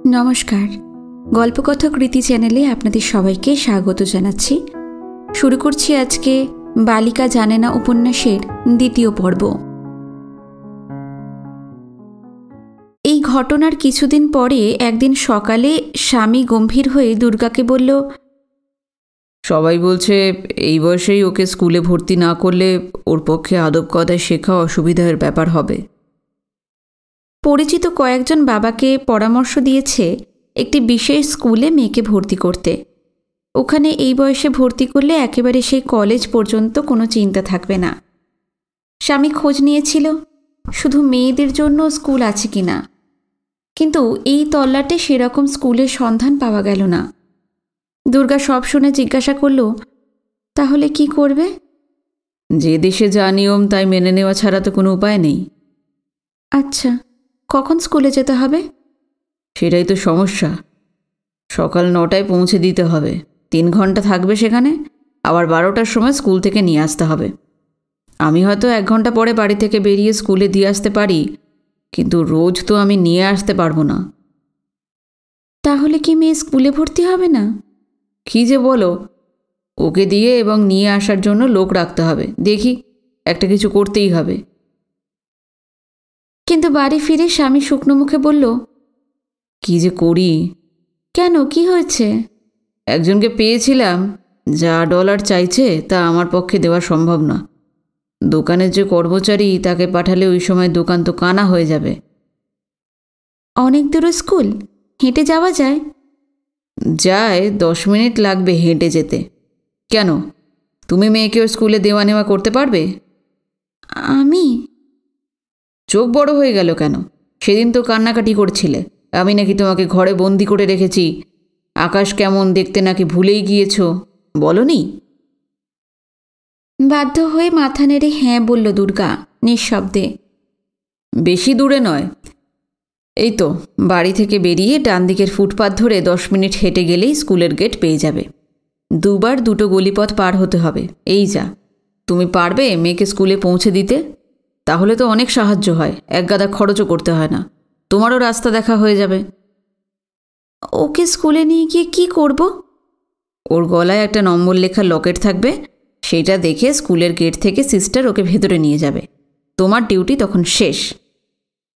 নমস্কার, গল্পকথা কৃতি চ্যানেলে আপনাদের সবাইকে স্বাগত জানাচ্ছি। শুরু করছি আজকে বালিকা জানে না উপন্যাসের দ্বিতীয় পর্ব। এই ঘটনার কিছুদিন পরে একদিন সকালে স্বামী গম্ভীর হয়ে দুর্গাকে বলল, সবাই বলছে এই বয়সেই ওকে স্কুলে ভর্তি না করলে ওর পক্ষে আদব কায়দা শেখা অসুবিধার ব্যাপার হবে। পরিচিত কয়েকজন বাবাকে পরামর্শ দিয়েছে একটি বিশেষ স্কুলে মেয়েকে ভর্তি করতে। ওখানে এই বয়সে ভর্তি করলে একেবারে সেই কলেজ পর্যন্ত কোনো চিন্তা থাকবে না। স্বামী খোঁজ নিয়েছিল শুধু মেয়েদের জন্য স্কুল আছে কিনা, কিন্তু এই তল্লাটে সেরকম স্কুলের সন্ধান পাওয়া গেল না। দুর্গা সব শুনে জিজ্ঞাসা করল, তাহলে কি করবে? যে দেশে যা নিয়ম তাই মেনে নেওয়া ছাড়া তো কোনো উপায় নেই। আচ্ছা, কখন স্কুলে যেতে হবে? সেটাই তো সমস্যা। সকাল 9টায় পৌঁছে দিতে হবে। 3 ঘন্টা থাকবে সেখানে, আবার 12টার সময় স্কুল থেকে নিয়ে আসতে হবে। আমি হয়তো 1 ঘন্টা পরে বাড়ি থেকে বেরিয়ে স্কুলে দিয়ে আসতে পারি, কিন্তু রোজ তো আমি নিয়ে আসতে পারবো না। তাহলে কি মেয়ে স্কুলে ভর্তি হবে না? কী যে বলো, ওকে দিয়ে এবং নিয়ে আসার জন্য লোক রাখতে হবে। দেখি, একটা কিছু করতেই হবে। কিন্তু বাড়ি ফিরে স্বামী শুকনো মুখে বলল, কি যে করি। কেন, কি হয়েছে? একজনকে পেয়েছিলাম, যা ডলার চাইছে তা আমার পক্ষে দেওয়া সম্ভব না। দোকানের যে কর্মচারী, তাকে পাঠালে ওই সময় দোকান তো কানা হয়ে যাবে। অনেক দূরে স্কুল, হেঁটে যাওয়া যায়? যায়, 10 মিনিট লাগবে হেঁটে যেতে। কেন, তুমি মেয়েকে ওর স্কুলে দেওয়া নেওয়া করতে পারবে? আমি? চোখ বড় হয়ে গেল কেন? সেদিন তো কান্নাকাটি করছিলে, আমি নাকি তোমাকে ঘরে বন্দি করে রেখেছি, আকাশ কেমন দেখতে নাকি ভুলেই গিয়েছ, বলনি? বাধ্য হয়ে মাথা নেড়ে হ্যাঁ বলল দুর্গা নিঃশব্দে। বেশি দূরে নয়, এই তো বাড়ি থেকে বেরিয়ে ডান দিকের ফুটপাথ ধরে 10 মিনিট হেঁটে গেলেই স্কুলের গেট পেয়ে যাবে। 2বার 2টো গলিপথ পার হতে হবে। এই যা। তুমি পারবে মেয়েকে স্কুলে পৌঁছে দিতে? তাহলে তো অনেক সাহায্য হয়, এক গাদা খরচও করতে হয় না, তোমারও রাস্তা দেখা হয়ে যাবে। ওকে স্কুলে নিয়ে গিয়ে কি করব? ওর গলায় একটা নম্বর লেখা লকেট থাকবে, সেইটা দেখে স্কুলের গেট থেকে সিস্টার ওকে ভেতরে নিয়ে যাবে। তোমার ডিউটি তখন শেষ।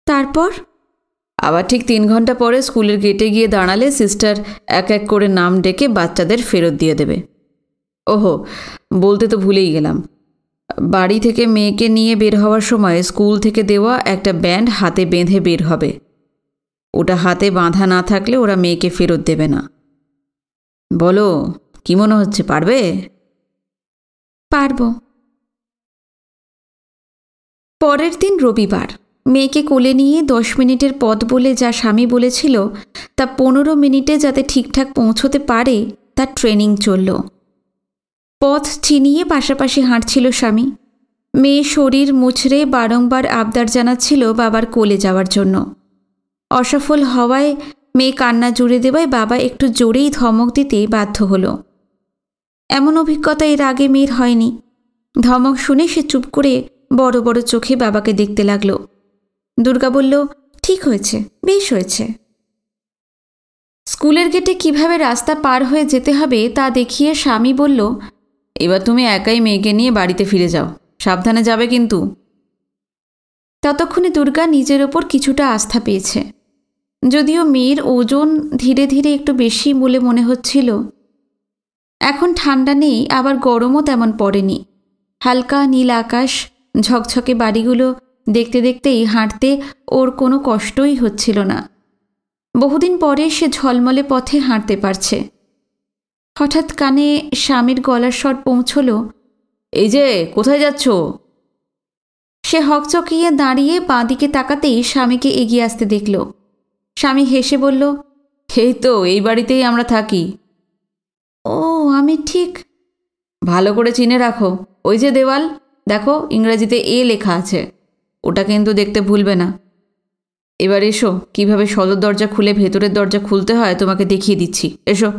তারপর? আবার ঠিক 3 ঘন্টা পরে স্কুলের গেটে গিয়ে দাঁড়ালে সিস্টার এক এক করে নাম ডেকে বাচ্চাদের ফেরত দিয়ে দেবে। ওহো, বলতে তো ভুলেই গেলাম, বাড়ি থেকে মেয়েকে নিয়ে বের হওয়ার সময় স্কুল থেকে দেওয়া একটা ব্যান্ড হাতে বেঁধে বের হবে। ওটা হাতে বাঁধা না থাকলে ওরা মেয়েকে ফেরত দেবে না। বলো, কি মনে হচ্ছে, পারবে? পারবো। পরের দিন রবিবার। মেয়েকে কোলে নিয়ে 10 মিনিটের পথ বলে যা স্বামী বলেছিল তা 15 মিনিটে যাতে ঠিকঠাক পৌঁছতে পারে তার ট্রেনিং চলল। পথ চিনিয়ে পাশাপাশি হাঁটছিল স্বামী। মেয়ে শরীর মুচড়ে বারংবার আবদার জানাচ্ছিল বাবার কোলে যাওয়ার জন্য। অসফল হওয়ায় মেয়ে কান্না জুড়ে দেওয়ায় বাবা একটু জোরেই ধমক দিতে বাধ্য হলো। এমন অভিজ্ঞতা এর আগে মেয়ের হয়নি। ধমক শুনে সে চুপ করে বড় বড় চোখে বাবাকে দেখতে লাগল। দুর্গা বলল, ঠিক হয়েছে, বেশ হয়েছে। স্কুলের গেটে কিভাবে রাস্তা পার হয়ে যেতে হবে তা দেখিয়ে স্বামী বলল, এবার তুমি একাই মেয়েকে নিয়ে বাড়িতে ফিরে যাও, সাবধানে যাবে কিন্তু। ততক্ষণে দুর্গা নিজের ওপর কিছুটা আস্থা পেয়েছে। যদিও মেয়ের ওজন ধীরে ধীরে একটু বেশি বলে মনে হচ্ছিল। এখন ঠান্ডা নেই, আবার গরমও তেমন পড়েনি। হালকা নীল আকাশ, ঝকঝকে বাড়িগুলো দেখতে দেখতেই হাঁটতে ওর কোনো কষ্টই হচ্ছিল না। বহুদিন পরে সে ঝলমলে পথে হাঁটতে পারছে। হঠাৎ কানে স্বামীর গলার স্বর পৌঁছল, এই যে, কোথায় যাচ্ছ? সে হকচকিয়ে দাঁড়িয়ে বাঁদিকে তাকাতেই স্বামীকে এগিয়ে আসতে দেখল। স্বামী হেসে বলল, এই তো এই বাড়িতেই আমরা থাকি। ও, আমি ঠিক ভালো করে চিনে রাখো, ওই যে দেওয়াল, দেখো ইংরেজিতে এ লেখা আছে, ওটা কিন্তু দেখতে ভুলবে না। এবার এসো, কিভাবে সদর দরজা খুলে ভেতরের দরজা খুলতে হয় তোমাকে দেখিয়ে দিচ্ছি, এসো।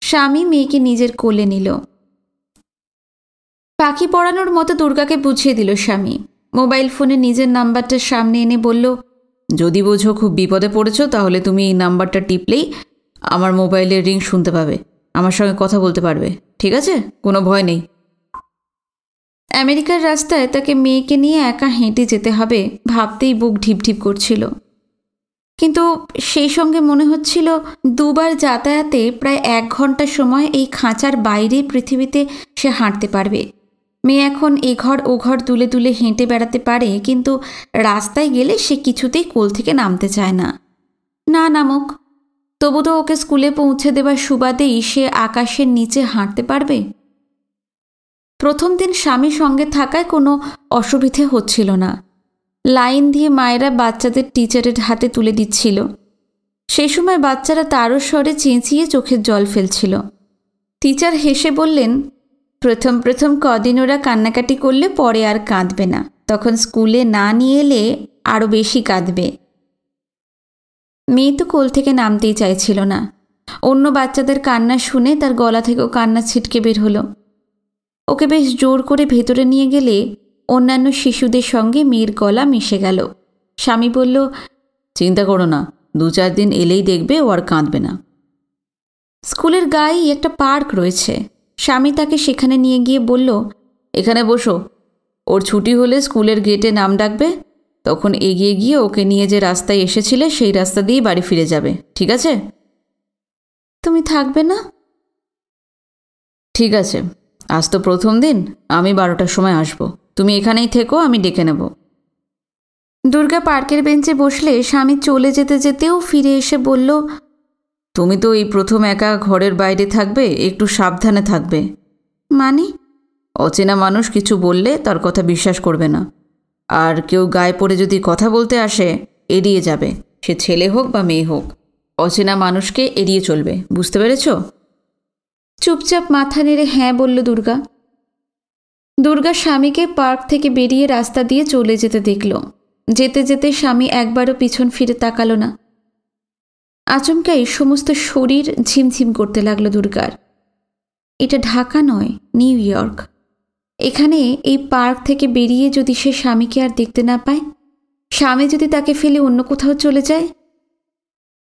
স্বামী মেয়েকে নিজের কোলে নিল। পাখি পড়ানোর মতো দুর্গাকে বুঝিয়ে দিল স্বামী। মোবাইল ফোনে নিজের নাম্বারটা সামনে এনে বলল, যদি বোঝো খুব বিপদে পড়েছো তাহলে তুমি এই নাম্বারটা টিপলেই আমার মোবাইলের রিং শুনতে পাবে, আমার সঙ্গে কথা বলতে পারবে, ঠিক আছে? কোনো ভয় নেই। আমেরিকার রাস্তায় তাকে মেয়েকে নিয়ে একা হেঁটে যেতে হবে ভাবতেই বুক ঢিপঢিপ করছিল, কিন্তু সেই সঙ্গে মনে হচ্ছিল দুবার যাতায়াতে প্রায় 1 ঘন্টা সময় এই খাঁচার বাইরে পৃথিবীতে সে হাঁটতে পারবে। মেয়ে এখন এ ঘর ও ঘর দুলে দুলে হেঁটে বেড়াতে পারে, কিন্তু রাস্তায় গেলে সে কিছুতেই কোল থেকে নামতে চায় না। না নামুক, তবু তো ওকে স্কুলে পৌঁছে দেবার সুবাদেই সে আকাশের নিচে হাঁটতে পারবে। প্রথম দিন স্বামী সঙ্গে থাকায় কোনো অসুবিধে হচ্ছিল না। লাইন দিয়ে মায়েরা বাচ্চাদের টিচারের হাতে তুলে দিচ্ছিল। সেই সময় বাচ্চারা তারও স্বরে চেঁচিয়ে চোখের জল ফেলছিল। টিচার হেসে বললেন, প্রথম প্রথম কদিন ওরা কান্নাকাটি করলে পরে আর কাঁদবে না, তখন স্কুলে না নিয়ে এলে আরও বেশি কাঁদবে। মেয়ে তো কোল থেকে নামতেই চাইছিল না। অন্য বাচ্চাদের কান্না শুনে তার গলা থেকেও কান্না ছিটকে বের হলো। ওকে বেশ জোর করে ভেতরে নিয়ে গেলে অন্যান্য শিশুদের সঙ্গে মেয়ের গলা মিশে গেল। স্বামী বলল, চিন্তা করো না, 2-4 দিন এলেই দেখবে ও আর কাঁদবে না। স্কুলের গায়েই একটা পার্ক রয়েছে। স্বামী তাকে সেখানে নিয়ে গিয়ে বলল, এখানে বসো, ওর ছুটি হলে স্কুলের গেটে নাম ডাকবে, তখন এগিয়ে গিয়ে ওকে নিয়ে যে রাস্তায় এসেছিলে সেই রাস্তা দিয়ে বাড়ি ফিরে যাবে, ঠিক আছে? তুমি থাকবে না? ঠিক আছে, আজ তো প্রথম দিন, আমি 12টার সময় আসবো, তুমি এখানেই থেকো, আমি ডেকে নেব। দুর্গা পার্কের বেঞ্চে বসলে স্বামী চলে যেতে যেতেও ফিরে এসে বলল, তুমি তো এই প্রথম একা ঘরের বাইরে থাকবে, একটু সাবধানে থাকবে। মানে? অচেনা মানুষ কিছু বললে তার কথা বিশ্বাস করবে না, আর কেউ গায়ে পড়ে যদি কথা বলতে আসে এড়িয়ে যাবে, সে ছেলে হোক বা মেয়ে হোক। অচেনা মানুষকে এড়িয়ে চলবে, বুঝতে পেরেছ? চুপচাপ মাথা নেড়ে হ্যাঁ বলল দুর্গা। দুর্গা স্বামীকে পার্ক থেকে বেরিয়ে রাস্তা দিয়ে চলে যেতে দেখল। যেতে যেতে স্বামী একবারও পিছন ফিরে তাকালো না। আচমকাই সমস্ত শরীর ঝিমঝিম করতে লাগলো দুর্গার। এটা ঢাকা নয়, নিউ ইয়র্ক। এখানে এই পার্ক থেকে বেরিয়ে যদি সে স্বামীকে আর দেখতে না পায়, স্বামী যদি তাকে ফেলে অন্য কোথাও চলে যায়।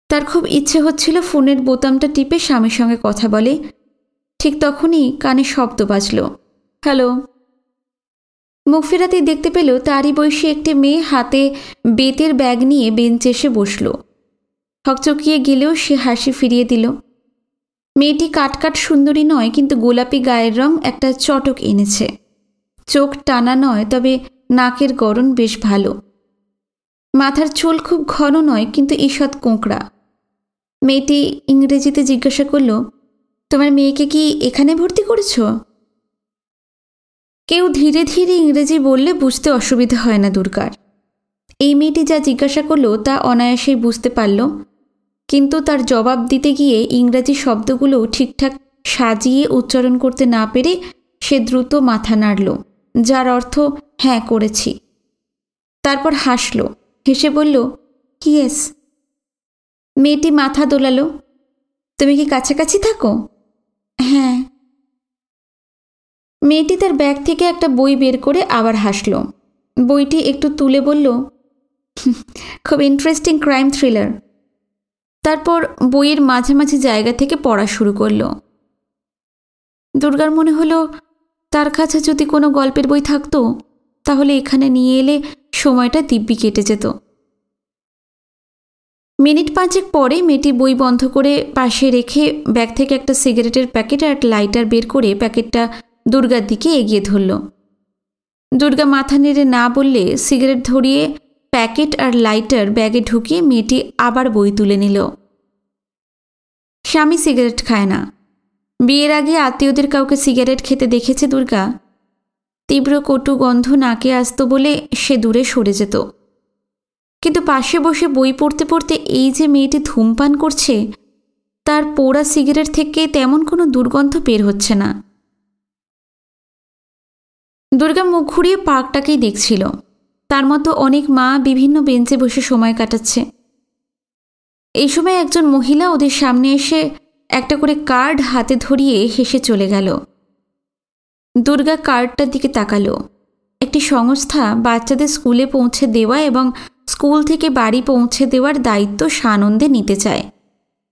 তার খুব ইচ্ছে হচ্ছিল ফোনের বোতামটা টিপে স্বামীর সঙ্গে কথা বলে। ঠিক তখনই কানে শব্দ বাজল, হ্যালো। মুখ ফেরাতেই দেখতে পেল তারই বয়সী একটি মেয়ে হাতে বেতের ব্যাগ নিয়ে বেঞ্চে এসে বসল। হকচকিয়ে গেলেও সে হাসি ফিরিয়ে দিল। মেয়েটি কাটকাট সুন্দরী নয়, কিন্তু গোলাপি গায়ের রং একটা চটক এনেছে। চোখ টানা নয়, তবে নাকের গড়ন বেশ ভালো। মাথার চুল খুব ঘন নয়, কিন্তু ঈষৎ কোঁকড়া। মেয়েটি ইংরেজিতে জিজ্ঞাসা করল, তোমার মেয়েকে কি এখানে ভর্তি করেছ? কেউ ধীরে ধীরে ইংরেজি বললে বুঝতে অসুবিধা হয় না দুর্গার। এই মেয়েটি যা জিজ্ঞাসা করল তা অনায়াসেই বুঝতে পারল, কিন্তু তার জবাব দিতে গিয়ে ইংরাজি শব্দগুলো ঠিকঠাক সাজিয়ে উচ্চারণ করতে না পেরে সে দ্রুত মাথা নাড়ল, যার অর্থ হ্যাঁ করেছি। তারপর হাসল, হেসে বলল, ইয়েস। মেয়েটি মাথা দোলালো, তুমি কি কাছাকাছি থাকো? হ্যাঁ। মেয়েটি তার ব্যাগ থেকে একটা বই বের করে আবার হাসল। বইটি একটু তুলে বলল, খুব ইন্টারেস্টিং ক্রাইম থ্রিলার। তারপর বইয়ের মাঝামাঝি জায়গা থেকে পড়া শুরু করল। দুর্গার মনে হলো তার কাছে যদি কোনো গল্পের বই থাকতো তাহলে এখানে নিয়ে এলে সময়টা দিব্যি কেটে যেত। মিনিট 5 পরে মেয়েটি বই বন্ধ করে পাশে রেখে ব্যাগ থেকে একটা সিগারেটের প্যাকেট আর লাইটার বের করে প্যাকেটটা দুর্গার দিকে এগিয়ে ধরল। দুর্গা মাথা নেড়ে না বললে সিগারেট ধরিয়ে প্যাকেট আর লাইটার ব্যাগে ঢুকিয়ে মেয়েটি আবার বই তুলে নিল। স্বামী সিগারেট খায় না। বিয়ের আগে আত্মীয়দের কাউকে সিগারেট খেতে দেখেছে দুর্গা। তীব্র কটু গন্ধ নাকে আসত বলে সে দূরে সরে যেত। কিন্তু পাশে বসে বই পড়তে পড়তে এই যে মেয়েটি ধূমপান করছে, তার পোড়া সিগারেট থেকে তেমন কোনো দুর্গন্ধ বের হচ্ছে না। দুর্গা মুখ ঘুরিয়ে পার্কটাকেই দেখছিল। তার মতো অনেক মা বিভিন্ন বেঞ্চে বসে সময় কাটাচ্ছে। এই সময় একজন মহিলা ওদের সামনে এসে একটা করে কার্ড হাতে ধরিয়ে হেসে চলে গেল। দুর্গা কার্ডটার দিকে তাকালো। একটি সংস্থা বাচ্চাদের স্কুলে পৌঁছে দেওয়া এবং স্কুল থেকে বাড়ি পৌঁছে দেওয়ার দায়িত্ব সানন্দে নিতে চায়।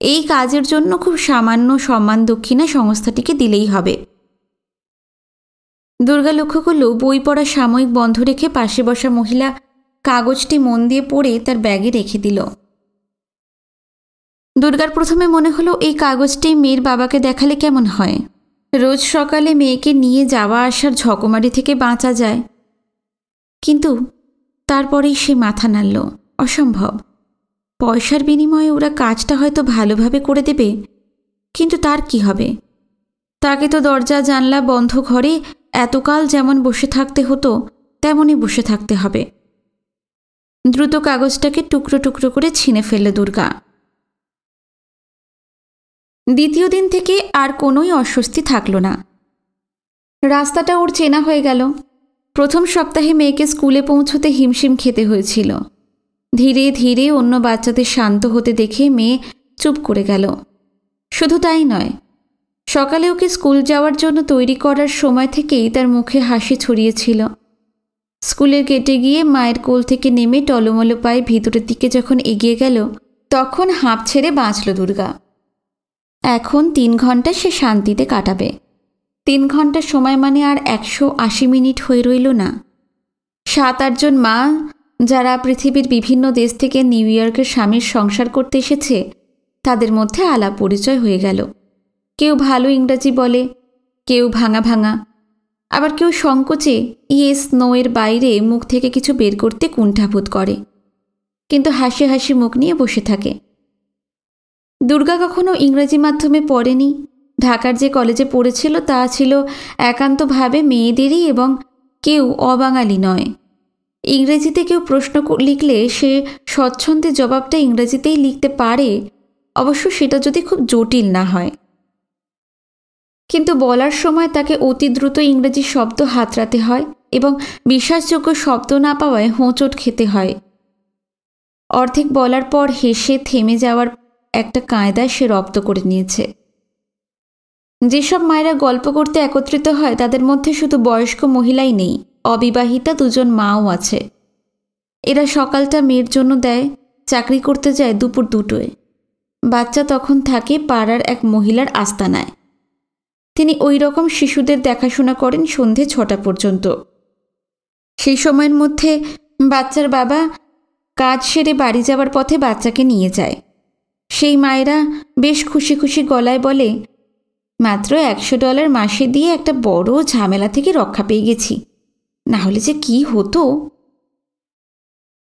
এই কাজের জন্য খুব সামান্য সম্মান দক্ষিণা সংস্থাটিকে দিলেই হবে। দুর্গা লক্ষ্য করল বই পড়া সাময়িক বন্ধ রেখে পাশে বসা মহিলা কাগজটি মন দিয়ে পড়ে তার ব্যাগে রেখে দিল। দুর্গার প্রথমে মনে হলো এই কাগজটি মেয়ের বাবাকে দেখালে কেমন হয়। রোজ সকালে মেয়েকে নিয়ে যাওয়া আসার ঝকমারি থেকে বাঁচা যায়। কিন্তু তারপরেই সে মাথা নাড়ল, অসম্ভব। পয়সার বিনিময়ে ওরা কাজটা হয়তো ভালোভাবে করে দেবে, কিন্তু তার কি হবে? তাকে তো দরজা জানলা বন্ধ ঘরে এতকাল যেমন বসে থাকতে হতো তেমনই বসে থাকতে হবে। দ্রুত কাগজটাকে টুকরো টুকরো করে ছিঁড়ে ফেলল দুর্গা। দ্বিতীয় দিন থেকে আর কোনোই অস্বস্তি থাকল না। রাস্তাটা ওর চেনা হয়ে গেল। প্রথম সপ্তাহে মেয়েকে স্কুলে পৌঁছতে হিমশিম খেতে হয়েছিল। ধীরে ধীরে অন্য বাচ্চাদের শান্ত হতে দেখে মেয়ে চুপ করে গেল। শুধু তাই নয়, সকালে ওকে স্কুল যাওয়ার জন্য তৈরি করার সময় থেকেই তার মুখে হাসি ছড়িয়েছিল। স্কুলের গেটে গিয়ে মায়ের কোল থেকে নেমে টলমলো পায়ে ভিতরের দিকে যখন এগিয়ে গেল, তখন হাঁপ ছেড়ে বাঁচল দুর্গা। এখন 3 ঘন্টা সে শান্তিতে কাটাবে। 3 ঘন্টার সময় মানে আর 180 মিনিট হয়ে রইল না। 7-8 জন মা যারা পৃথিবীর বিভিন্ন দেশ থেকে নিউ ইয়র্কের স্বামীর সংসার করতে এসেছে, তাদের মধ্যে আলাপ পরিচয় হয়ে গেল। কেউ ভালো ইংরাজি বলে, কেউ ভাঙা ভাঙা, আবার কেউ সংকোচে ইয়েস নো এর বাইরে মুখ থেকে কিছু বের করতে কুণ্ঠাবোধ করে, কিন্তু হাসি হাসি মুখ নিয়ে বসে থাকে। দুর্গা কখনো ইংরেজি মাধ্যমে পড়েনি। ঢাকার যে কলেজে পড়েছিল তা ছিল একান্তভাবে মেয়েদেরই এবং কেউ অবাঙালি নয়। ইংরেজিতে কেউ প্রশ্ন লিখলে সে স্বচ্ছন্দে জবাবটা ইংরেজিতেই লিখতে পারে, অবশ্য সেটা যদি খুব জটিল না হয়। কিন্তু বলার সময় তাকে অতি দ্রুত ইংরেজি শব্দ হাতড়াতে হয় এবং বিশ্বাসযোগ্য শব্দ না পাওয়ায় হোঁচট খেতে হয়। অর্ধেক বলার পর হেসে থেমে যাওয়ার একটা কায়দা সে রপ্ত করে নিয়েছে। যেসব মায়েরা গল্প করতে একত্রিত হয় তাদের মধ্যে শুধু বয়স্ক মহিলাই নেই, অবিবাহিতা 2 জন মাও আছে। এরা সকালটা মেয়ের জন্য দেয়, চাকরি করতে যায় দুপুর 2টোয়। বাচ্চা তখন থাকে পাড়ার এক মহিলার আস্তানায়। তিনি ওই রকম শিশুদের দেখাশোনা করেন সন্ধে 6টা পর্যন্ত। সেই সময়ের মধ্যে বাচ্চার বাবা কাজ সেরে বাড়ি যাওয়ার পথে বাচ্চাকে নিয়ে যায়। সেই মায়েরা বেশ খুশি খুশি গলায় বলে, মাত্র $100 মাসে দিয়ে একটা বড় ঝামেলা থেকে রক্ষা পেয়ে গেছি, না হলে যে কি হতো।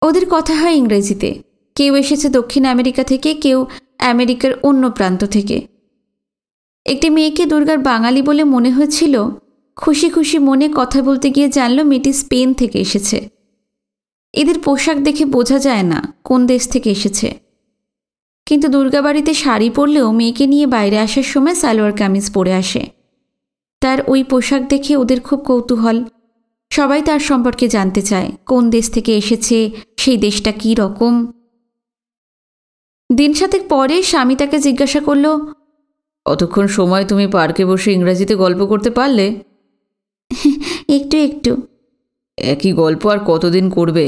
ওদের কথা হয় ইংরেজিতে। কেউ এসেছে দক্ষিণ আমেরিকা থেকে, কেউ আমেরিকার অন্য প্রান্ত থেকে। একটি মেয়েকে দুর্গার বাঙালি বলে মনে হয়েছিল। খুশি খুশি মনে কথা বলতে গিয়ে জানল মেয়েটি স্পেন থেকে এসেছে। এদের পোশাক দেখে বোঝা যায় না কোন দেশ থেকে এসেছে, কিন্তু দুর্গাবাড়িতে শাড়ি পরলেও মেয়েকে নিয়ে বাইরে আসার সময় সালোয়ার কামিজ পরে আসে। তার ওই পোশাক দেখে ওদের খুব কৌতূহল। সবাই তার সম্পর্কে জানতে চায়, কোন দেশ থেকে এসেছে, সেই দেশটা কী রকম। দিন 7 পরে স্বামী তাকে জিজ্ঞাসা করল, অতক্ষণ সময় তুমি পার্কে বসে ইংরাজিতে গল্প করতে পারলে? একটু একটু। একই গল্প আর কতদিন করবে?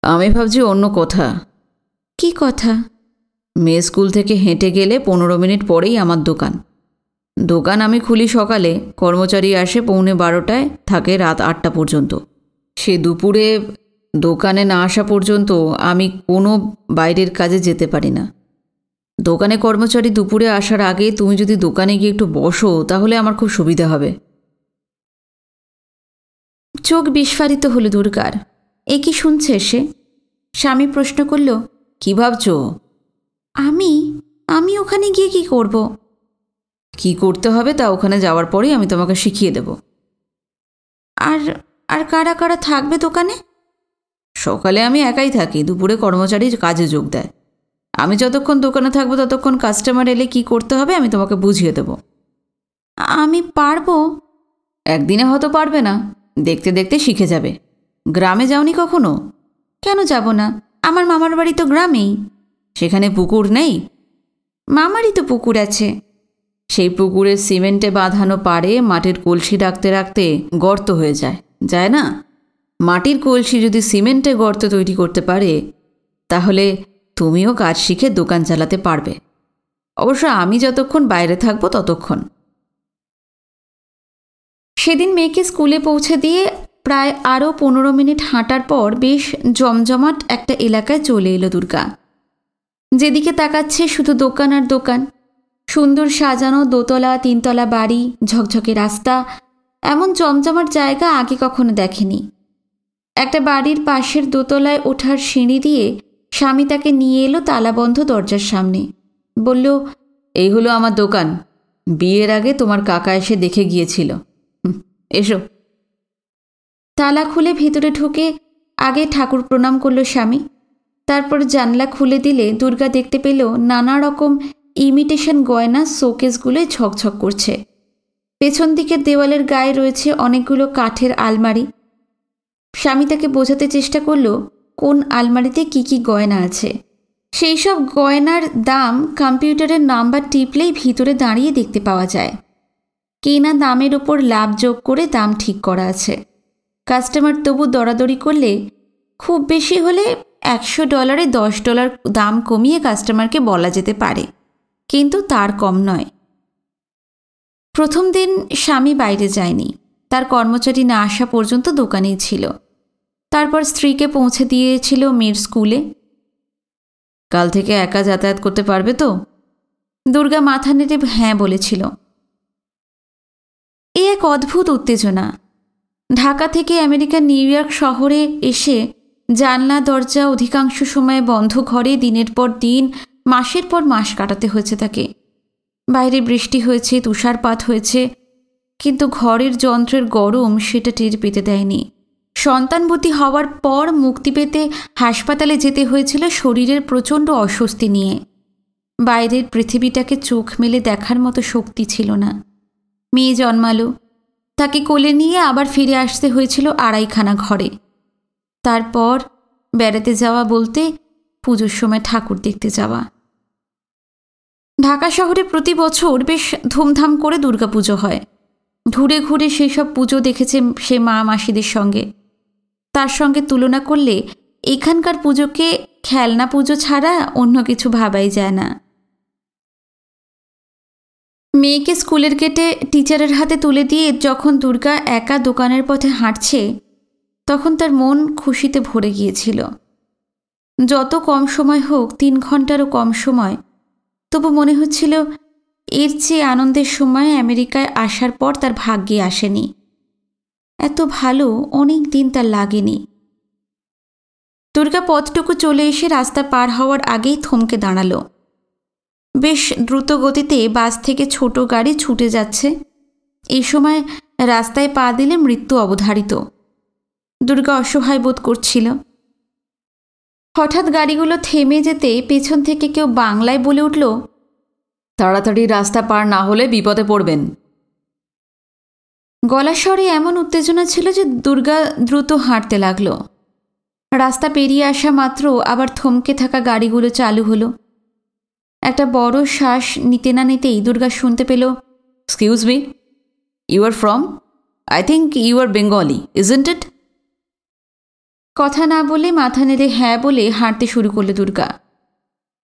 আমি ভাবছি অন্য কথা। কি কথা? মেয়ে স্কুল থেকে হেঁটে গেলে 15 মিনিট পরেই আমার দোকান আমি খুলি সকালে, কর্মচারী আসে 11:15টায়, থাকে রাত 8টা পর্যন্ত। সে দুপুরে দোকানে না আসা পর্যন্ত আমি কোনো বাইরের কাজে যেতে পারি না। দোকানে কর্মচারী দুপুরে আসার আগে তুমি যদি দোকানে গিয়ে একটু বসো তাহলে আমার খুব সুবিধা হবে। চোখ বিস্ফারিত হলো দুর্গার। এ কি শুনছে সে? স্বামী প্রশ্ন করল, কি ভাবছো? আমি ওখানে গিয়ে কি করব? কি করতে হবে তা ওখানে যাওয়ার পরেই আমি তোমাকে শিখিয়ে দেব। আর কারা কারা থাকবে দোকানে? সকালে আমি একাই থাকি, দুপুরে কর্মচারী কাজে যোগ দেয়। আমি যতক্ষণ দোকানে থাকবো ততক্ষণ কাস্টমার এলে কি করতে হবে আমি তোমাকে বুঝিয়ে দেব। আমি পারবো? একদিনে হয়তো পারবে না, দেখতে দেখতে শিখে যাবে। গ্রামে যাওনি কখনো? কেন যাব না? আমার মামার বাড়ি তো গ্রামেই। সেখানে পুকুর নেই? মামারই তো পুকুর আছে। সেই পুকুরের সিমেন্টে বাঁধানো পাড়ে মাটির কলসি রাখতে রাখতে গর্ত হয়ে যায় না? মাটির কলসি যদি সিমেন্টে গর্ত তৈরি করতে পারে, তাহলে তুমিও কাজ শিখে দোকান চালাতে পারবে। অবশ্য আমি যতক্ষণ বাইরে থাকবো ততক্ষণ। সেদিন মেয়েকে স্কুলে পৌঁছে দিয়ে প্রায় আরও 15 মিনিট হাঁটার পর বেশ জমজমাট একটা এলাকায় চলে এলো দুর্গা। যেদিকে তাকাচ্ছে শুধু দোকান আর দোকান, সুন্দর সাজানো 2তলা 3তলা বাড়ি, ঝকঝকে রাস্তা। এমন জমজমাট জায়গা আগে কখনো দেখেনি। একটা বাড়ির পাশের 2তলায় ওঠার সিঁড়ি দিয়ে স্বামী তাকে নিয়ে এলো তালাবন্ধ দরজার সামনে। বলল, এই হলো আমার দোকান। বিয়ের আগে তোমার কাকা এসে দেখে গিয়েছিল। এসো। তালা খুলে ভিতরে ঢুকে আগে ঠাকুর প্রণাম করল স্বামী। তারপর জানলা খুলে দিলে দুর্গা দেখতে পেল নানা রকম ইমিটেশন গয়না শোকেসগুলোয় ঝকঝক করছে। পেছন দিকের দেওয়ালের গায়ে রয়েছে অনেকগুলো কাঠের আলমারি। স্বামী তাকে বোঝাতে চেষ্টা করল কোন আলমারিতে কি কি গয়না আছে। সেই সব গয়নার দাম কম্পিউটারের নাম্বার টিপলেই ভিতরে দাঁড়িয়ে দেখতে পাওয়া যায়। কেনা দামের ওপর লাভ যোগ করে দাম ঠিক করা আছে। কাস্টমার তবু দরাদরি করলে খুব বেশি হলে $100 $10 দাম কমিয়ে কাস্টমারকে বলা যেতে পারে, কিন্তু তার কম নয়। প্রথম দিন স্বামী বাইরে যায়নি। তার কর্মচারী না আসা পর্যন্ত দোকানেই ছিল। তারপর স্ত্রীকে পৌঁছে দিয়েছিল মেয়ের স্কুলে। কাল থেকে একা যাতায়াত করতে পারবে তো? দুর্গা মাথা নেড়ে হ্যাঁ বলেছিল। এ এক অদ্ভুত উত্তেজনা। ঢাকা থেকে আমেরিকার নিউ ইয়র্ক শহরে এসে জানলা দরজা অধিকাংশ সময় বন্ধ ঘরে দিনের পর দিন, মাসের পর মাস কাটাতে হয়েছে তাকে। বাইরে বৃষ্টি হয়েছে, তুষারপাত হয়েছে, কিন্তু ঘরের যন্ত্রের গরম সেটা টের পেতে দেয়নি। সন্তানবতী হওয়ার পর মুক্তি পেতে হাসপাতালে যেতে হয়েছিল শরীরের প্রচণ্ড অস্বস্তি নিয়ে। বাইরের পৃথিবীটাকে চোখ মেলে দেখার মতো শক্তি ছিল না। মেয়ে জন্মালো, তাকে কোলে নিয়ে আবার ফিরে আসতে হয়েছিল 2.5খানা ঘরে। তারপর বেড়াতে যাওয়া বলতে পুজোর সময় ঠাকুর দেখতে যাওয়া। ঢাকা শহরে প্রতি বছর বেশ ধুমধাম করে দুর্গাপুজো হয়। ঘুরে ঘুরে সেই সব পুজো দেখেছে সে মা মাসিদের সঙ্গে। তার সঙ্গে তুলনা করলে এখানকার পুজোকে খেলনা পুজো ছাড়া অন্য কিছু ভাবাই যায় না। মেয়েকে স্কুলের গেটে টিচারের হাতে তুলে দিয়ে যখন দুর্গা একা দোকানের পথে হাঁটছে, তখন তার মন খুশিতে ভরে গিয়েছিল। যত কম সময় হোক, 3 ঘন্টারও কম সময়, তবু মনে হচ্ছিল এর চেয়ে আনন্দের সময় আমেরিকায় আসার পর তার ভাগ্যে আসেনি। এত ভালো অনেক দিন তার লাগেনি। দুর্গা পথটুকু চলে এসে রাস্তা পার হওয়ার আগেই থমকে দাঁড়ালো। বেশ দ্রুত গতিতে বাস থেকে ছোট গাড়ি ছুটে যাচ্ছে। এই সময় রাস্তায় পা দিলে মৃত্যু অবধারিত। দুর্গা অসহায় বোধ করছিল। হঠাৎ গাড়িগুলো থেমে যেতে পেছন থেকে কেউ বাংলায় বলে উঠল, তাড়াতাড়ি রাস্তা পার না হলে বিপদে পড়বেন। গলার স্বরে এমন উত্তেজনা ছিল যে দুর্গা দ্রুত হাঁটতে লাগলো। রাস্তা পেরিয়ে আসা মাত্র আবার থমকে থাকা গাড়িগুলো চালু হলো। একটা বড় শ্বাস নিতে না নিতেই দুর্গা শুনতে পেল, excuse me, you are from? I think you are Bengali, isn't it? কথা না বলে মাথা নেড়ে হ্যাঁ বলে হাঁটতে শুরু করল দুর্গা।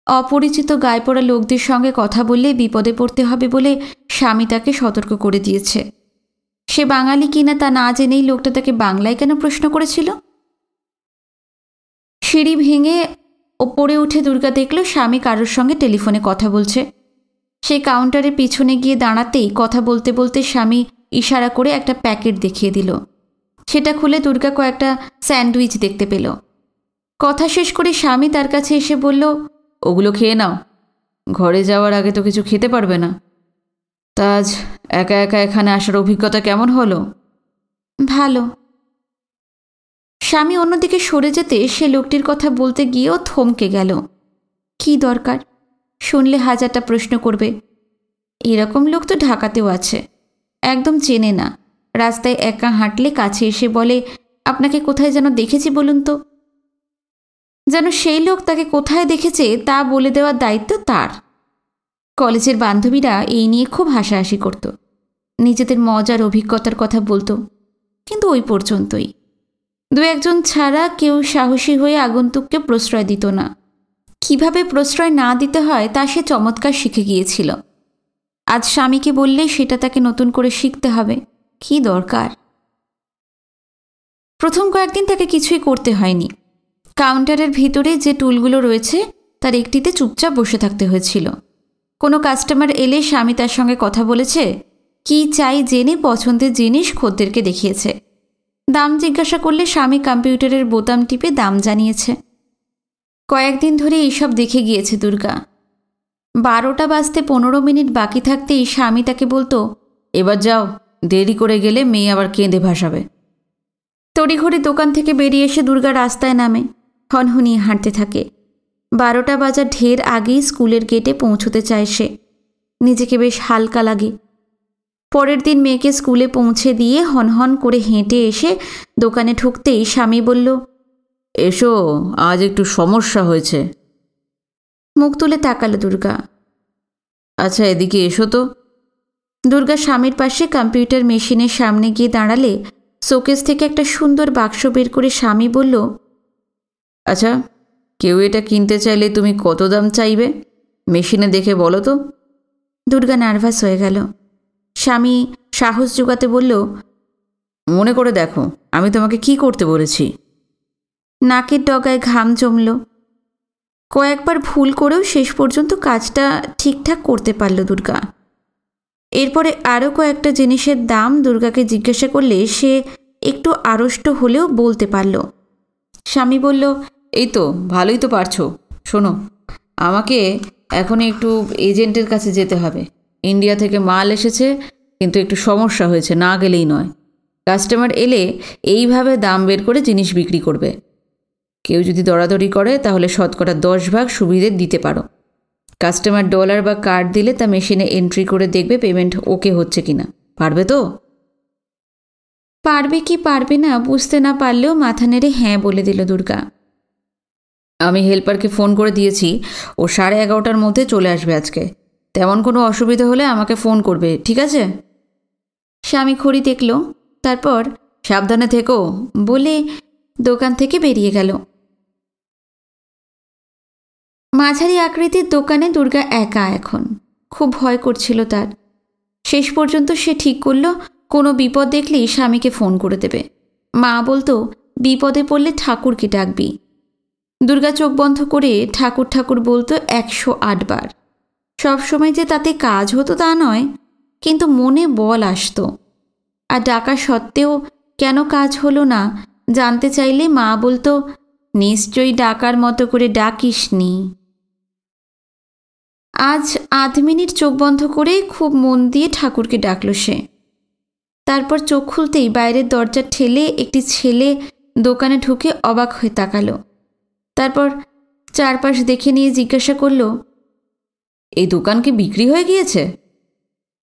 অপরিচিত গায়ে পড়া লোকদের সঙ্গে কথা বললে বিপদে পড়তে হবে বলে স্বামী তাকে সতর্ক করে দিয়েছে। সে বাঙালি কিনা তা না জেনেই লোকটা তাকে বাংলায় কেন প্রশ্ন করেছিল? সিঁড়ি ভেঙে ওপরে উঠে দুর্গা দেখল স্বামী কারোর সঙ্গে টেলিফোনে কথা বলছে। সে কাউন্টারের পিছনে গিয়ে দাঁড়াতেই কথা বলতে বলতে স্বামী ইশারা করে একটা প্যাকেট দেখিয়ে দিল। সেটা খুলে দুর্গা কয়েকটা স্যান্ডউইচ দেখতে পেল। কথা শেষ করে স্বামী তার কাছে এসে বলল, ওগুলো খেয়ে নাও, ঘরে যাওয়ার আগে তো কিছু খেতে পারবে না। তা আজ একা একা এখানে আসার অভিজ্ঞতা কেমন হলো? ভালো। স্বামী অন্যদিকে সরে যেতে সে লোকটির কথা বলতে গিয়েও থমকে গেল। কি দরকার? শুনলে 1000টা প্রশ্ন করবে। এরকম লোক তো ঢাকাতেও আছে, একদম চেনে না। রাস্তায় একা হাঁটলে কাছে এসে বলে, আপনাকে কোথায় যেন দেখেছি বলুন তো। যেন সেই লোক তাকে কোথায় দেখেছে তা বলে দেওয়ার দায়িত্ব তার। কলেজের বান্ধবীরা এই নিয়ে খুব হাসাহাসি করত, নিজেদের মজার অভিজ্ঞতার কথা বলতো, কিন্তু ওই পর্যন্তই। দু একজন ছাড়া কেউ সাহসী হয়ে আগন্তুককে প্রশ্রয় দিত না। কিভাবে প্রশ্রয় না দিতে হয় তা সে চমৎকার শিখে গিয়েছিল। আজ স্বামীকে বললে সেটা তাকে নতুন করে শিখতে হবে। কি দরকার? প্রথম কয়েকদিন তাকে কিছুই করতে হয়নি। কাউন্টারের ভিতরে যে টুলগুলো রয়েছে তার একটিতে চুপচাপ বসে থাকতে হয়েছিল। কোনো কাস্টমার এলে স্বামী তার সঙ্গে কথা বলেছে, কি চাই জেনে পছন্দের জিনিস খদ্দেরকে দেখিয়েছে। দাম জিজ্ঞাসা করলে স্বামী কম্পিউটারের বোতাম টিপে দাম জানিয়েছে। কয়েকদিন ধরে এইসব দেখে গিয়েছে দুর্গা। 12টা বাজতে 15 মিনিট বাকি থাকতেই স্বামী তাকে বলতো, এবার যাও, দেরি করে গেলে মেয়ে আবার কেঁদে ভাসাবে। তড়িঘড়ি দোকান থেকে বেরিয়ে এসে দুর্গা রাস্তায় নামে, হনহনিয়ে হাঁটতে থাকে। 12টা বাজার ঢের আগেই স্কুলের গেটে পৌঁছতে চায় সে। নিজেকে বেশ হালকা লাগে। পরের দিন মেয়েকে স্কুলে পৌঁছে দিয়ে হনহন করে হেঁটে এসে দোকানে ঢুকতেই স্বামী বলল, এসো, আজ একটু সমস্যা হয়েছে। মুখ তুলে তাকালো দুর্গা। আচ্ছা, এদিকে এসো তো। দুর্গা স্বামীর পাশে কম্পিউটার মেশিনের সামনে গিয়ে দাঁড়ালে শোকেস থেকে একটা সুন্দর বাক্স বের করে স্বামী বলল, আচ্ছা, কেউ এটা কিনতে চাইলে তুমি কত দাম চাইবে? মেশিনে দেখে বলো তো। দুর্গা নার্ভাস হয়ে গেল। স্বামী সাহস জোগাতে বলল, মনে করে দেখো, আমি তোমাকে কি করতে বলেছি। নাকের ডগায় ঘাম জমল। কয়েকবার ভুল করেও শেষ পর্যন্ত কাজটা ঠিকঠাক করতে পারল দুর্গা। এরপরে আরও কয়েকটা জিনিসের দাম দুর্গাকে জিজ্ঞাসা করলে সে একটু আড়ষ্ট হলেও বলতে পারল। স্বামী বলল, এই তো, ভালোই তো পারছো। শোনো, আমাকে এখন একটু এজেন্টের কাছে যেতে হবে। ইন্ডিয়া থেকে মাল এসেছে, কিন্তু একটু সমস্যা হয়েছে, না গেলেই নয়। কাস্টমার এলে এইভাবে দাম বের করে জিনিস বিক্রি করবে। কেউ যদি দরাদরি করে তাহলে শতকরা 10 ভাগ সুবিধে দিতে পারো। কাস্টমার ডলার বা কার্ড দিলে তা মেশিনে এন্ট্রি করে দেখবে পেমেন্ট ওকে হচ্ছে কিনা। পারবে তো? পারবে কি পারবে না বুঝতে না পারলেও মাথা নেড়ে হ্যাঁ বলে দিল দুর্গা। আমি হেল্পারকে ফোন করে দিয়েছি, ও 11:30টার মধ্যে চলে আসবে আজকে। তেমন কোনো অসুবিধা হলে আমাকে ফোন করবে, ঠিক আছে? স্বামী ঘড়ি দেখল, তারপর সাবধানে থেকো বলে দোকান থেকে বেরিয়ে গেল। মাঝারি আকৃতির দোকানে দুর্গা একা এখন। খুব ভয় করছিল তার। শেষ পর্যন্ত সে ঠিক করল কোনো বিপদ দেখলেই স্বামীকে ফোন করে দেবে। মা বলতো, বিপদে পড়লে ঠাকুরকে ডাকবি। দুর্গা চোখ বন্ধ করে ঠাকুর ঠাকুর বলতো 108 বার। সবসময় যে তাতে কাজ হতো তা নয়, কিন্তু মনে বল আসতো। আর ডাকা সত্ত্বেও কেন কাজ হলো না জানতে চাইলে মা বলতো, নিশ্চয়ই ডাকার মতো করে ডাকিসনি। আজ 8 মিনিট চোখ বন্ধ করে খুব মন দিয়ে ঠাকুরকে ডাকল সে। তারপর চোখ খুলতেই বাইরের দরজা ঠেলে একটি ছেলে দোকানে ঢুকে অবাক হয়ে তাকালো। তারপর চারপাশ দেখে নিয়ে জিজ্ঞাসা করল, এই দোকান কি বিক্রি হয়ে গিয়েছে?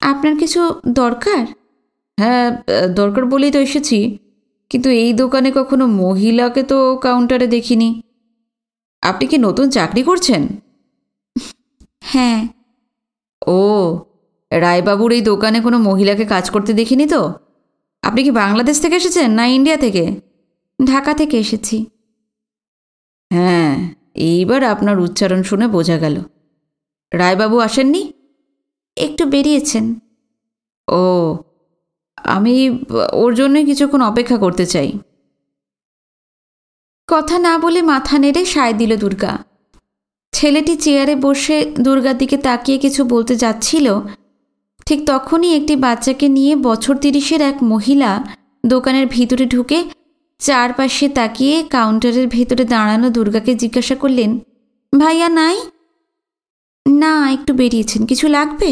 আপনার কিছু দরকার? হ্যাঁ, দরকার বলেই তো এসেছি, কিন্তু এই দোকানে কখনো মহিলাকে তো কাউন্টারে দেখিনি। আপনি কি নতুন চাকরি করছেন? হ্যাঁ। ও, রায়বাবুর এই দোকানে কোনো মহিলাকে কাজ করতে দেখিনি তো। আপনি কি বাংলাদেশ থেকে এসেছেন না ইন্ডিয়া থেকে? ঢাকা থেকে এসেছি। হ্যাঁ, এইবার আপনার উচ্চারণ শুনে বোঝা গেল। রায়বাবু আসেননি? একটু বেরিয়েছেন। ও, আমি ওর জন্যই কিছুক্ষণ অপেক্ষা করতে চাই। কথা না বলে মাথা নেড়ে সায় দিল দুর্গা। ছেলেটি চেয়ারে বসে দুর্গার দিকে তাকিয়ে কিছু বলতে যাচ্ছিল, ঠিক তখনই একটি বাচ্চাকে নিয়ে বছর 30-এর এক মহিলা দোকানের ভিতরে ঢুকে চারপাশে তাকিয়ে কাউন্টারের ভেতরে দাঁড়ানো দুর্গাকে জিজ্ঞাসা করলেন, ভাইয়া নাই? না, একটু বেরিয়েছেন। কিছু লাগবে?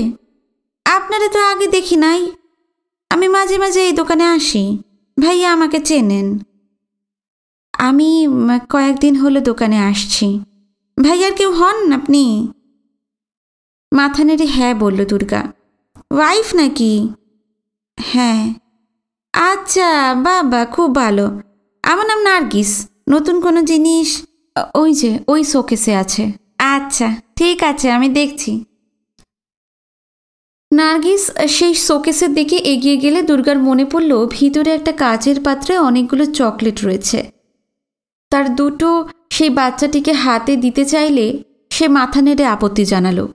আপনারা তো আগে দেখি নাই। আমি মাঝে মাঝে এই দোকানে আসি। ভাইয়া আমাকে চেনেন। আমি কয়েকদিন হলো দোকানে আসছি। ভাইয়ার কেউ হন আপনি? মাথা নেড়ে হ্যাঁ বলল দুর্গা। ওয়াইফ নাকি? হ্যাঁ। আচ্ছা, বাবা, খুব ভালো। আমার নাম নার্গিস। নতুন কোনো জিনিস? ওই যে ওই শোকেসে আছে। আচ্ছা, ঠিক আছে, আমি দেখছি। নার্গিস সেই শোকেসের দিকে এগিয়ে গেলে দুর্গার মনে পড়ল ভিতরে একটা কাচের পাত্রে অনেকগুলো চকলেট রয়েছে। তার দুটো সেই বাচ্চাটিকে হাতে দিতে চাইলে সে মাথা নেড়ে আপত্তি জানালো।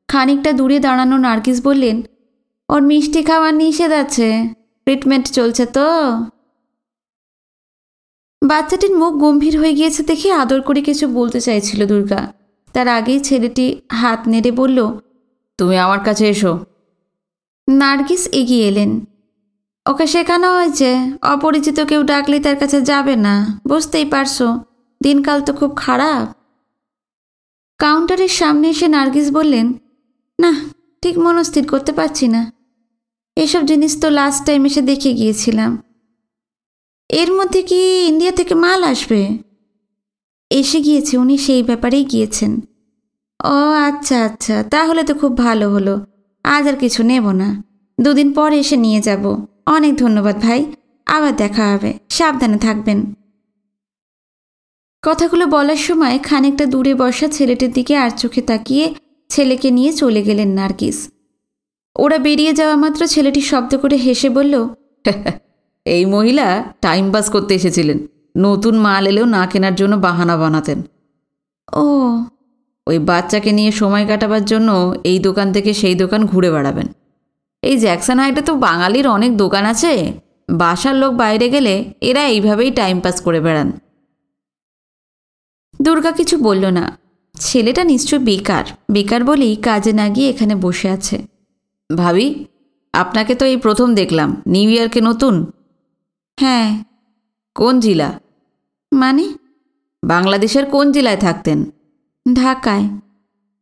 খানিকটা দূরে দাঁড়ানো নার্গিস বললেন, ওর মিষ্টি খাওয়ার নিষেধ আছে, ট্রিটমেন্ট চলছে তো। বাচ্চাটির মুখ গম্ভীর হয়ে গিয়েছে দেখে আদর করে কিছু বলতে চাইছিল দুর্গা। তার আগেই ছেলেটি হাত নেড়ে বলল, তুমি আমার কাছে এসো। নার্গিস এগিয়ে এলেন। ওকে শেখানো হয়েছে অপরিচিত কেউ ডাকলে তার কাছে যাবে না, বুঝতেই পারছো, দিনকাল তো খুব খারাপ। কাউন্টারের সামনে এসে নার্গিস বললেন, না ঠিক মনস্থির করতে পারছি না, এসব জিনিস তো লাস্ট টাইম এসে দেখে গিয়েছিলাম। এর মধ্যে কি ইন্ডিয়া থেকে মাল আসবে? এসে গিয়েছে, উনি সেই ব্যাপারেই গিয়েছেন। ও আচ্ছা আচ্ছা, তাহলে তো খুব ভালো হলো। আজ আর কিছু নেব না, 2 দিন পরে এসে নিয়ে যাব। অনেক ধন্যবাদ ভাই, আবার দেখা হবে, সাবধানে থাকবেন। কথাগুলো বলার সময় খানিকটা দূরে বসা ছেলেটির দিকে আর চোখে তাকিয়ে ছেলেকে নিয়ে চলে গেলেন নার্গিস। ওরা বেরিয়ে যাওয়া মাত্র ছেলেটি শব্দ করে হেসে বলল, এই মহিলা টাইম পাস করতে এসেছিলেন, নতুন মাল এলেও না কেনার জন্য বাহানা বানাতেন। ও, ওই বাচ্চাকে নিয়ে সময় কাটাবার জন্য এই দোকান থেকে সেই দোকান ঘুরে বেড়াবেন। এই জ্যাকসন হাইটে তো বাঙালির অনেক দোকান আছে, বাসার লোক বাইরে গেলে এরা এইভাবেই টাইম পাস করে বেড়ান। দুর্গা কিছু বলল না। ছেলেটা নিশ্চয় বেকার, বেকার বলেই কাজে না গিয়ে এখানে বসে আছে। ভাবি, আপনাকে তো এই প্রথম দেখলাম। নিউ ইয়র্কে নতুন? হ্যাঁ। কোন জেলা? মানে? বাংলাদেশের কোন জেলায় থাকতেন? ঢাকায়।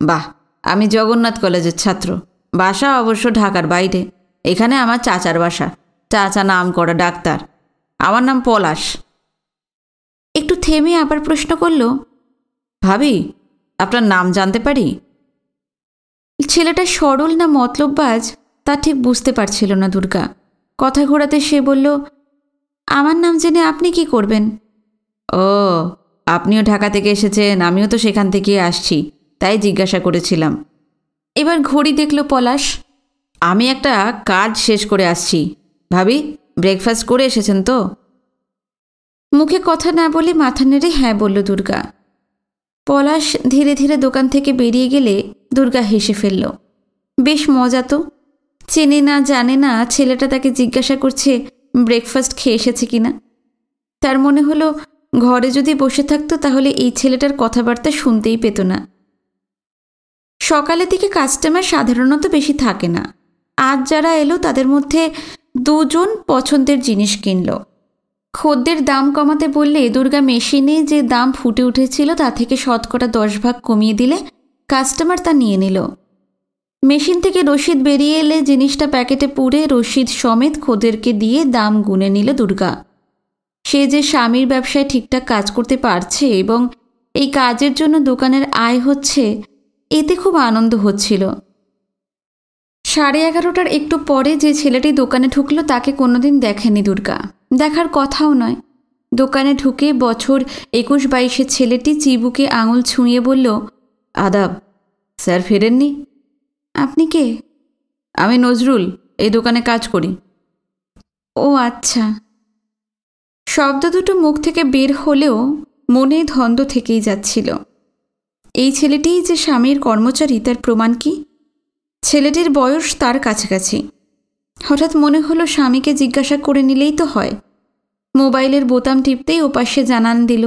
বাহ, আমি জগন্নাথ কলেজের ছাত্র। বাসা অবশ্য ঢাকার বাইরে। এখানে আমার চাচার বাসা। চাচা নাম করা ডাক্তার। আমার নাম পলাশ। একটু থেমে আবার প্রশ্ন করল, ভাবি, আপনার নাম জানতে পারি? ছেলেটা সরল না মতলববাজ তা ঠিক বুঝতে পারছিল না দুর্গা। কথা ঘোরাতে সে বলল, আমার নাম জেনে আপনি কি করবেন? ও, আপনিও ঢাকা থেকে এসেছেন, আমিও তো সেখান থেকে আসছি, তাই জিজ্ঞাসা করেছিলাম। এবার ঘড়ি দেখল পলাশ। আমি একটা কাজ শেষ করে আসছি। ভাবি, ব্রেকফাস্ট করে এসেছেন তো? মুখে কথা না বলে মাথা নেড়ে হ্যাঁ বলল দুর্গা। পলাশ ধীরে ধীরে দোকান থেকে বেরিয়ে গেলে দুর্গা হেসে ফেলল। বেশ মজা তো, চেনে না জানে না ছেলেটা তাকে জিজ্ঞাসা করছে ব্রেকফাস্ট খেয়ে এসেছে কিনা। তার মনে হলো ঘরে যদি বসে থাকতো তাহলে এই ছেলেটার কথাবার্তা শুনতেই পেত না। সকালের দিকে কাস্টমার সাধারণত বেশি থাকে না। আজ যারা এলো তাদের মধ্যে 2 জন পছন্দের জিনিস কিনল। খদ্দের দাম কমাতে বললে দুর্গা মেশিনে যে দাম ফুটে উঠেছিল তা থেকে শতকরা 10 ভাগ কমিয়ে দিলে কাস্টমার তা নিয়ে নিল। মেশিন থেকে রসিদ বেরিয়ে এলে জিনিসটা প্যাকেটে পুরে রসিদ সমেত খদ্দেরকে দিয়ে দাম গুনে নিল দুর্গা। সে যে স্বামীর ব্যবসায় ঠিকঠাক কাজ করতে পারছে এবং এই কাজের জন্য দোকানের আয় হচ্ছে, এতে খুব আনন্দ হচ্ছিল। 11:30টার একটু পরে যে ছেলেটি দোকানে ঢুকলো তাকে কোনোদিন দেখেনি দুর্গা, দেখার কথাও নয়। দোকানে ঢুকে বছর 21-22-এর ছেলেটি চিবুকে আঙুল ছুঁয়ে বলল, আদাব, স্যার ফেরেননি? আপনি কে? আমি নজরুল, এই দোকানে কাজ করি। ও আচ্ছা। শব্দ দুটো মুখ থেকে বের হলেও মনে ধন্দ থেকেই যাচ্ছিল। এই ছেলেটিই যে স্বামীর কর্মচারী তার প্রমাণ কি? ছেলেটির বয়স তার কাছাকাছি। হঠাৎ মনে হলো স্বামীকে জিজ্ঞাসা করে নিলেই তো হয়। মোবাইলের বোতাম টিপতেই ওপাশে জানান দিল।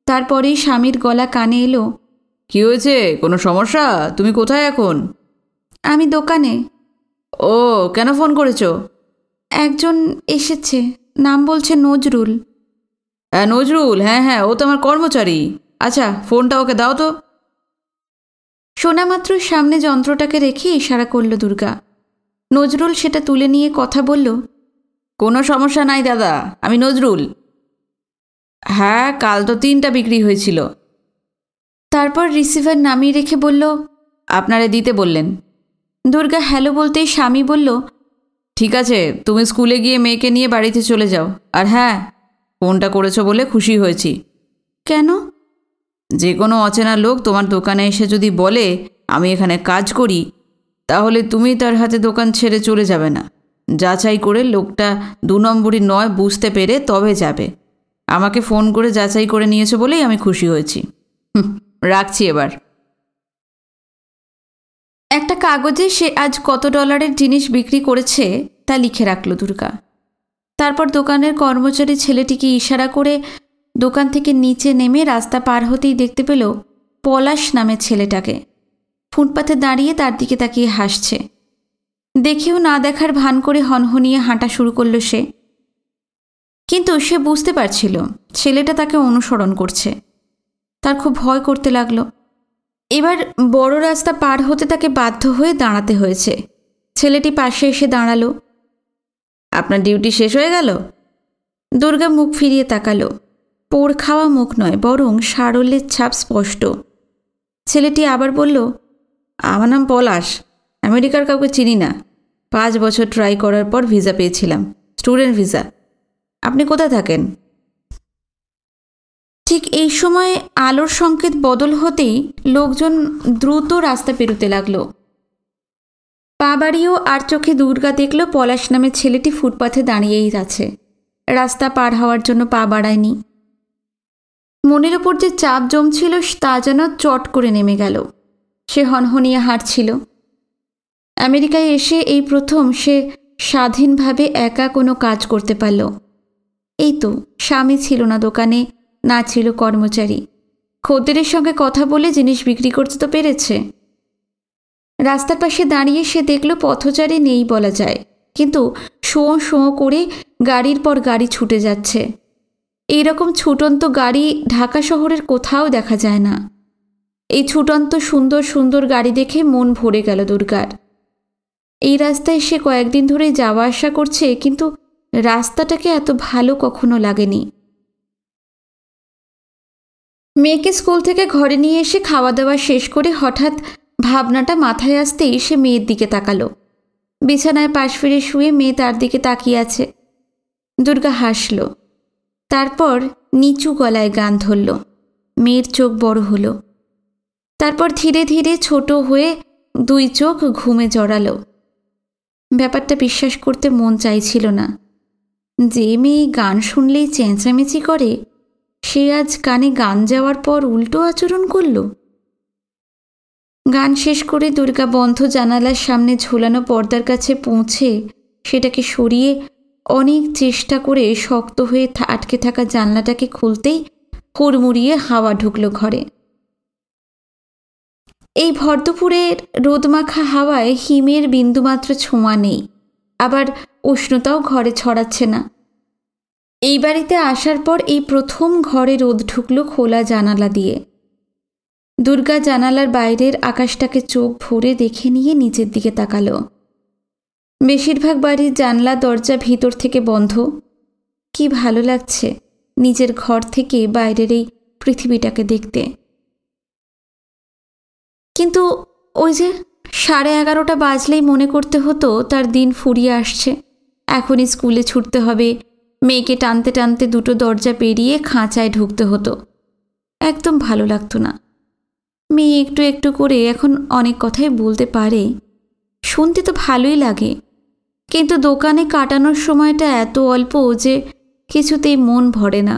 তারপরেই স্বামীর গলা কানে এলো, কি হয়েছে? কোনো সমস্যা? তুমি কোথায় এখন? আমি দোকানে। ও, কেন ফোন করেছো? একজন এসেছে, নাম বলছে নজরুল। হ্যাঁ নজরুল, হ্যাঁ হ্যাঁ, ও তো আমার কর্মচারী। আচ্ছা, ফোনটা ওকে দাও তো। শোনা মাত্র সামনে যন্ত্রটাকে রেখে ইশারা করল দুর্গা। নজরুল সেটা তুলে নিয়ে কথা বলল, কোনো সমস্যা নাই দাদা, আমি নজরুল। হ্যাঁ, কাল তো 3টা বিক্রি হয়েছিল। তারপর রিসিভার নামিয়ে রেখে বলল, আপনারে দিতে বললেন। দুর্গা হ্যালো বলতেই স্বামী বলল, ঠিক আছে, তুমি স্কুলে গিয়ে মেয়েকে নিয়ে বাড়িতে চলে যাও। আর হ্যাঁ, ফোনটা করেছো বলে খুশি হয়েছি। কেন? যে কোনো অচেনা লোক তোমার দোকানে এসে যদি বলে আমি এখানে কাজ করি, তাহলে তুমি তার হাতে দোকান ছেড়ে চলে যাবে না। যাচাই করে লোকটা 2 নম্বরই নয় বুঝতে পেরে তবে যাবে। আমাকে ফোন করে যাচাই করে নিয়েছো বলেই আমি খুশি হয়েছি। রাখছি এবার। একটা কাগজে সে আজ কত ডলারের জিনিস বিক্রি করেছে তা লিখে রাখল দুর্গা। তারপর দোকানের কর্মচারী ছেলেটিকে ইশারা করে দোকান থেকে নিচে নেমে রাস্তা পার হতেই দেখতে পেল পলাশ নামের ছেলেটাকে। ফুটপাথে দাঁড়িয়ে তার দিকে তাকিয়ে হাসছে। দেখেও না দেখার ভান করে হনহনিয়ে হাঁটা শুরু করল সে। কিন্তু সে বুঝতে পারছিল ছেলেটা তাকে অনুসরণ করছে। তার খুব ভয় করতে লাগলো। এবার বড় রাস্তা পার হতে তাকে বাধ্য হয়ে দাঁড়াতে হয়েছে। ছেলেটি পাশে এসে দাঁড়ালো। আপনার ডিউটি শেষ হয়ে গেল? দুর্গা মুখ ফিরিয়ে তাকালো। পোড় খাওয়া মুখ নয়, বরং সারল্যের ছাপ স্পষ্ট। ছেলেটি আবার বলল, আমার নাম পলাশ। আমেরিকার কাউকে চিনি না। 5 বছর ট্রাই করার পর ভিসা পেয়েছিলাম, স্টুডেন্ট ভিসা। আপনি কোথায় থাকেন? ঠিক এই সময় আলোর সংকেত বদল হতেই লোকজন দ্রুত রাস্তা পেরোতে লাগলো। পা বাড়িয়েও আর চোখে দুর্গা দেখল পলাশ নামের ছেলেটি ফুটপাথে দাঁড়িয়েই আছে। রাস্তা পার হওয়ার জন্য পা বাড়ায়নি। মনের ওপর যে চাপ জমছিল তা যেন চট করে নেমে গেল। সে হনহনিয়ে হাঁটছিল। আমেরিকায় এসে এই প্রথম সে স্বাধীনভাবে একা কোনো কাজ করতে পারল। এই তো, স্বামী ছিল না দোকানে, না ছিল কর্মচারী। খদ্দেরের সঙ্গে কথা বলে জিনিস বিক্রি করতে তো পেরেছে। রাস্তার পাশে দাঁড়িয়ে সে দেখল পথচারী নেই বলা যায়, কিন্তু শোঁ শোঁ করে গাড়ির পর গাড়ি ছুটে যাচ্ছে। এইরকম ছুটন্ত গাড়ি ঢাকা শহরের কোথাও দেখা যায় না। এই ছুটন্ত সুন্দর সুন্দর গাড়ি দেখে মন ভরে গেল দুর্গার। এই রাস্তায় সে কয়েকদিন ধরেই যাওয়া আসা করছে, কিন্তু রাস্তাটাকে এত ভালো কখনো লাগেনি। মেয়েকে স্কুল থেকে ঘরে নিয়ে এসে খাওয়া দাওয়া শেষ করে হঠাৎ ভাবনাটা মাথায় আসতেই সে মেয়ের দিকে তাকালো। বিছানায় পাশ ফিরে শুয়ে মেয়ে তার দিকে তাকিয়ে আছে। দুর্গা হাসল। তারপর নিচু গলায় গান ধরল। মেয়ের চোখ বড় হলো। তারপর ধীরে ধীরে ছোট হয়ে 2 চোখ ঘুমে জড়ালো। ব্যাপারটা বিশ্বাস করতে মন চাইছিল না। যে মেয়ে গান শুনলেই চেঁচামেচি করে, সে আজ কানে গান যাওয়ার পর উল্টো আচরণ করল। গান শেষ করে দুর্গা বন্ধ জানালার সামনে ঝোলানো পর্দার কাছে পৌঁছে সেটাকে সরিয়ে অনেক চেষ্টা করে শক্ত হয়ে আটকে থাকা জানলাটাকে খুলতেই হুড়মুড়িয়ে হাওয়া ঢুকল ঘরে। এই ভরদুপুরের রোদমাখা হাওয়ায় হিমের বিন্দুমাত্র ছোঁয়া নেই, আবার উষ্ণতাও ঘরে ছড়াচ্ছে না। এই বাড়িতে আসার পর এই প্রথম ঘরে রোদ ঢুকল খোলা জানালা দিয়ে। দুর্গা জানালার বাইরের আকাশটাকে চোখ ভরে দেখে নিয়ে নিচের দিকে তাকালো। বেশিরভাগ বাড়ির জানলা দরজা ভিতর থেকে বন্ধ। কি ভালো লাগছে নিজের ঘর থেকে বাইরের এই পৃথিবীটাকে দেখতে। কিন্তু ওই যে 11:30 বাজলেই মনে করতে হতো তার দিন ফুরিয়ে আসছে, এখনই স্কুলে ছুটতে হবে। মেয়েকে টানতে টানতে 2টো দরজা পেরিয়ে খাঁচায় ঢুকতে হতো। একদম ভালো লাগতো না। মেয়ে একটু একটু করে এখন অনেক কথাই বলতে পারে, শুনতে তো ভালোই লাগে, কিন্তু দোকানে কাটানোর সময়টা এত অল্প যে কিছুতেই মন ভরে না।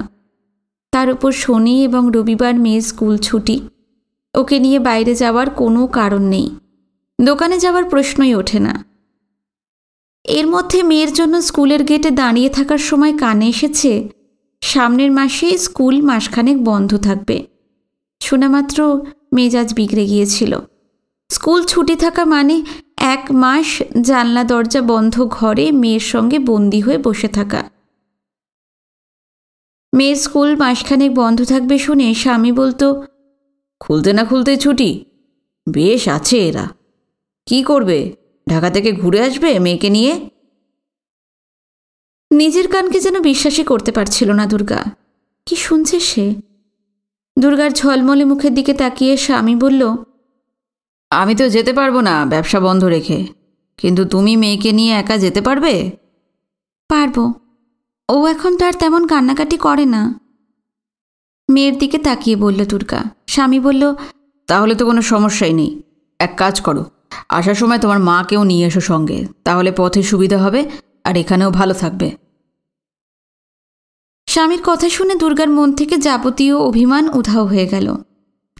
তার উপর শনি এবং রবিবার মেয়ের স্কুল ছুটি। ওকে নিয়ে বাইরে যাওয়ার কোনো কারণ নেই। দোকানে যাওয়ার প্রশ্নই ওঠে না। এর মধ্যে মেয়ের জন্য স্কুলের গেটে দাঁড়িয়ে থাকার সময় কানে এসেছে সামনের মাসে স্কুল মাসখানেক বন্ধ থাকবে। শোনামাত্র মেজাজ বিগড়ে গিয়েছিল। স্কুল ছুটি থাকা মানে 1 মাস জানলা দরজা বন্ধ ঘরে মেয়ের সঙ্গে বন্দি হয়ে বসে থাকা। মেয়ের স্কুল মাসখানেক বন্ধ থাকবে শুনে স্বামী বলতো, খুলতে না খুলতে ছুটি? বেশ আছে এরা। কি করবে? ঢাকা থেকে ঘুরে আসবে মেয়েকে নিয়ে? নিজের কানকে যেন বিশ্বাসই করতে পারছিল না দুর্গা। কি শুনছে সে? দুর্গার ঝলমলে মুখের দিকে তাকিয়ে স্বামী বলল, আমি তো যেতে পারবো না ব্যবসা বন্ধ রেখে, কিন্তু তুমি মেয়েকে নিয়ে একা যেতে পারবে? পারবো। ও এখন তো আর তেমন কান্নাকাটি করে না। মেয়ের দিকে তাকিয়ে বলল দুর্গা। স্বামী বলল, তাহলে তো কোনো সমস্যাই নেই। এক কাজ করো, আসার সময় তোমার মাকেও নিয়ে এসো সঙ্গে, তাহলে পথে সুবিধা হবে আর এখানেও ভালো থাকবে। স্বামীর কথা শুনে দুর্গার মন থেকে যাবতীয় অভিমান উধাও হয়ে গেল।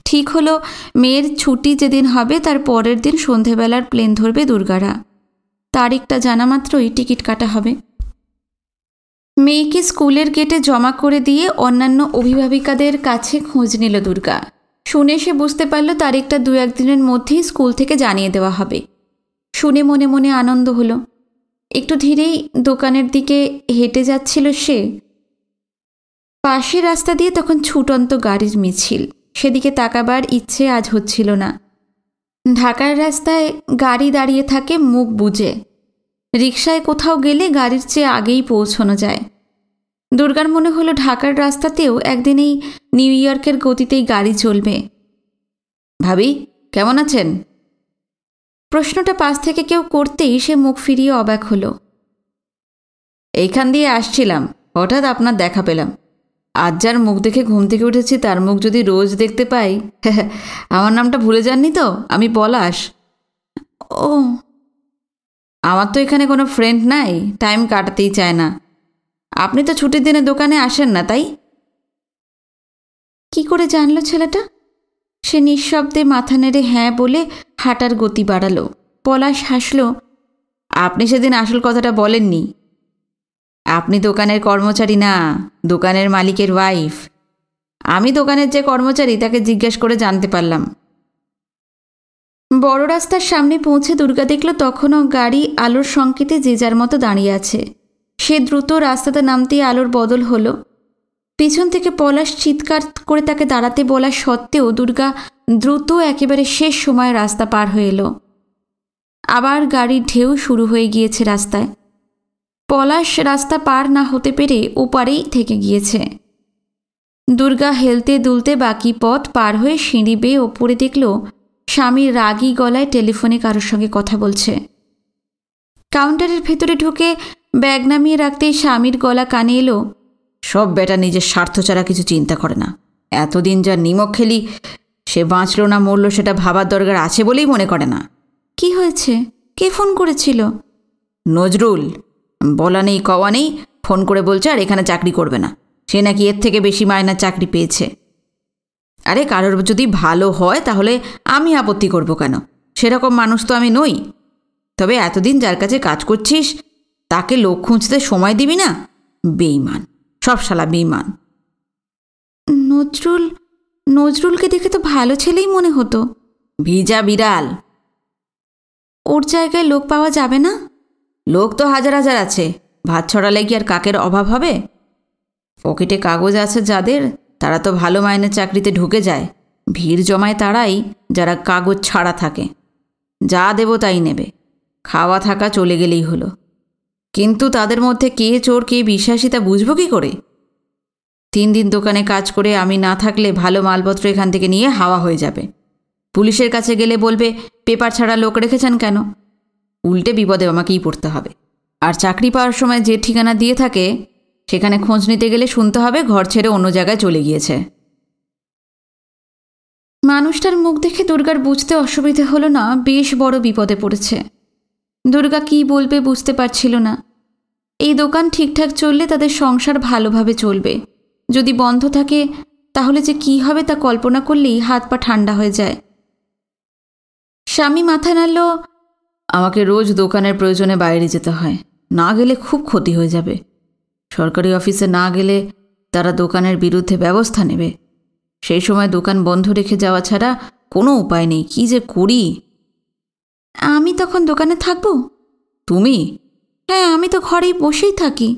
ঠিক হলো, মেয়ের ছুটি যেদিন হবে তার পরের দিন সন্ধেবেলার প্লেন ধরবে দুর্গারা। তারিখটা জানা মাত্রই টিকিট কাটা হবে। মেয়েকে স্কুলের গেটে জমা করে দিয়ে অন্যান্য অভিভাবিকাদের কাছে খোঁজ নিল দুর্গা। শুনে সে বুঝতে পারল তারিখটা 2-1 দিনের মধ্যেই স্কুল থেকে জানিয়ে দেওয়া হবে। শুনে মনে মনে আনন্দ হলো। একটু ধীরেই দোকানের দিকে হেঁটে যাচ্ছিল সে। পাশের রাস্তা দিয়ে তখন ছুটন্ত গাড়ির মিছিল। সেদিকে তাকাবার ইচ্ছে আজ হচ্ছিল না। ঢাকার রাস্তায় গাড়ি দাঁড়িয়ে থাকে মুখ বুজে। রিকশায় কোথাও গেলে গাড়ির চেয়ে আগেই পৌঁছানো যায়। দুর্গার মনে হলো ঢাকার রাস্তাতেও একদিন এই নিউ ইয়র্কের গতিতেই গাড়ি চলবে। ভাবি, কেমন আছেন? প্রশ্নটা পাশ থেকে কেউ করতেই সে মুখ ফিরিয়ে অবাক হলো। এইখান দিয়ে আসছিলাম, হঠাৎ আপনার দেখা পেলাম। আজ যার মুখ দেখে ঘুম থেকে উঠেছি তার মুখ যদি রোজ দেখতে পাই। আমার নামটা ভুলে যাননি তো? আমি পলাশ। ও, আমার তো এখানে কোনো ফ্রেন্ড নাই, টাইম কাটাতেই চায় না। আপনি তো ছুটির দিনে দোকানে আসেন না, তাই? কি করে জানলো ছেলেটা? সে নিঃশব্দে মাথা নেড়ে হ্যাঁ বলে হাঁটার গতি বাড়ালো। পলাশ হাসল। আপনি সেদিন আসল কথাটা বলেননি। আপনি দোকানের কর্মচারী না, দোকানের মালিকের ওয়াইফ। আমি দোকানের যে কর্মচারী তাকে জিজ্ঞেস করে জানতে পারলাম। বড় রাস্তার সামনে পৌঁছে দুর্গা দেখল তখনও গাড়ি আলোর সংকেতে যে যার মতো দাঁড়িয়ে আছে। সে দ্রুত রাস্তাতে নামতেই আলোর বদল হলো। পিছন থেকে পলাশ চিৎকার করে তাকে দাঁড়াতে বলা সত্ত্বেও দুর্গা দ্রুত একেবারে শেষ সময় রাস্তা পার হয়ে এলো। আবার গাড়ির ঢেউ শুরু হয়ে গিয়েছে রাস্তায়। পলাশ রাস্তা পার না হতে পেরে ওপারেই থেকে গিয়েছে। দুর্গা হেলতে দুলতে বাকি পথ পার হয়ে সিঁড়ি বেয়ে ওপরে দেখল স্বামীর রাগী গলায় টেলিফোনে কারোর সঙ্গে কথা বলছে। কাউন্টারের ভেতরে ঢুকে ব্যাগ নামিয়ে রাখতেই স্বামীর গলা কানে এলো, সব বেটা নিজের স্বার্থ ছাড়া কিছু চিন্তা করে না। এতদিন যা নিমক খেলি, সে বাঁচল না মরল সেটা ভাবার দরকার আছে বলেই মনে করে না। কি হয়েছে? কে ফোন করেছিল? নজরুল। বলা নেই কওয়া নেই, ফোন করে বলছে আর এখানে চাকরি করবে না। সে নাকি এর থেকে বেশি মায়নার চাকরি পেয়েছে। আরে কারোর যদি ভালো হয় তাহলে আমি আপত্তি করব কেন? সেরকম মানুষ তো আমি নই। তবে এতদিন যার কাছে কাজ করছিস তাকে লোক খুঁজতে সময় দিবি না? বেঈমান, সব শালা বেঈমান। নজরুলকে দেখে তো ভালো ছেলেই মনে হতো। ভিজা বিড়াল। ওর জায়গায় লোক পাওয়া যাবে না? লোক তো হাজার হাজার আছে। ভাত ছড়ালে কি আর কাকের অভাব হবে? পকেটে কাগজ আছে যাদের, তারা তো ভালো মাইনের চাকরিতে ঢুকে যায়। ভিড় জমায় তারাই যারা কাগজ ছাড়া থাকে। যা দেব তাই নেবে, খাওয়া থাকা চলে গেলেই হলো। কিন্তু তাদের মধ্যে কে চোর কে বিশ্বাসী তা বুঝবো কী করে? 3 দিন দোকানে কাজ করে আমি না থাকলে ভালো মালপত্র এখান থেকে নিয়ে হাওয়া হয়ে যাবে। পুলিশের কাছে গেলে বলবে পেপার ছাড়া লোক রেখেছেন কেন? উল্টে বিপদে আমাকেই পড়তে হবে। আর চাকরি পাওয়ার সময় যে ঠিকানা দিয়ে থাকে সেখানে খোঁজ নিতে গেলে শুনতে হবে ঘর ছেড়ে অন্য জায়গায় চলে গিয়েছে। মানুষটার মুখ দেখে দুর্গার বুঝতে অসুবিধে হলো না বেশ বড় বিপদে পড়েছে। দুর্গা কী বলবে বুঝতে পারছিল না। এই দোকান ঠিকঠাক চললে তাদের সংসার ভালোভাবে চলবে। যদি বন্ধ থাকে তাহলে যে কী হবে তা কল্পনা করলেই হাত পা ঠান্ডা হয়ে যায়। স্বামী মাথা নাড়ল। আমাকে রোজ দোকানের প্রয়োজনে বাইরে যেতে হয়, না গেলে খুব ক্ষতি হয়ে যাবে। সরকারি অফিসে না গেলে তারা দোকানের বিরুদ্ধে ব্যবস্থা নেবে। সেই সময় দোকান বন্ধ রেখে যাওয়া ছাড়া কোনো উপায় নেই। কি যে করি? আমি তখন দোকানে থাকবো? তুমি? হ্যাঁ, আমি তো ঘরেই বসেই থাকি।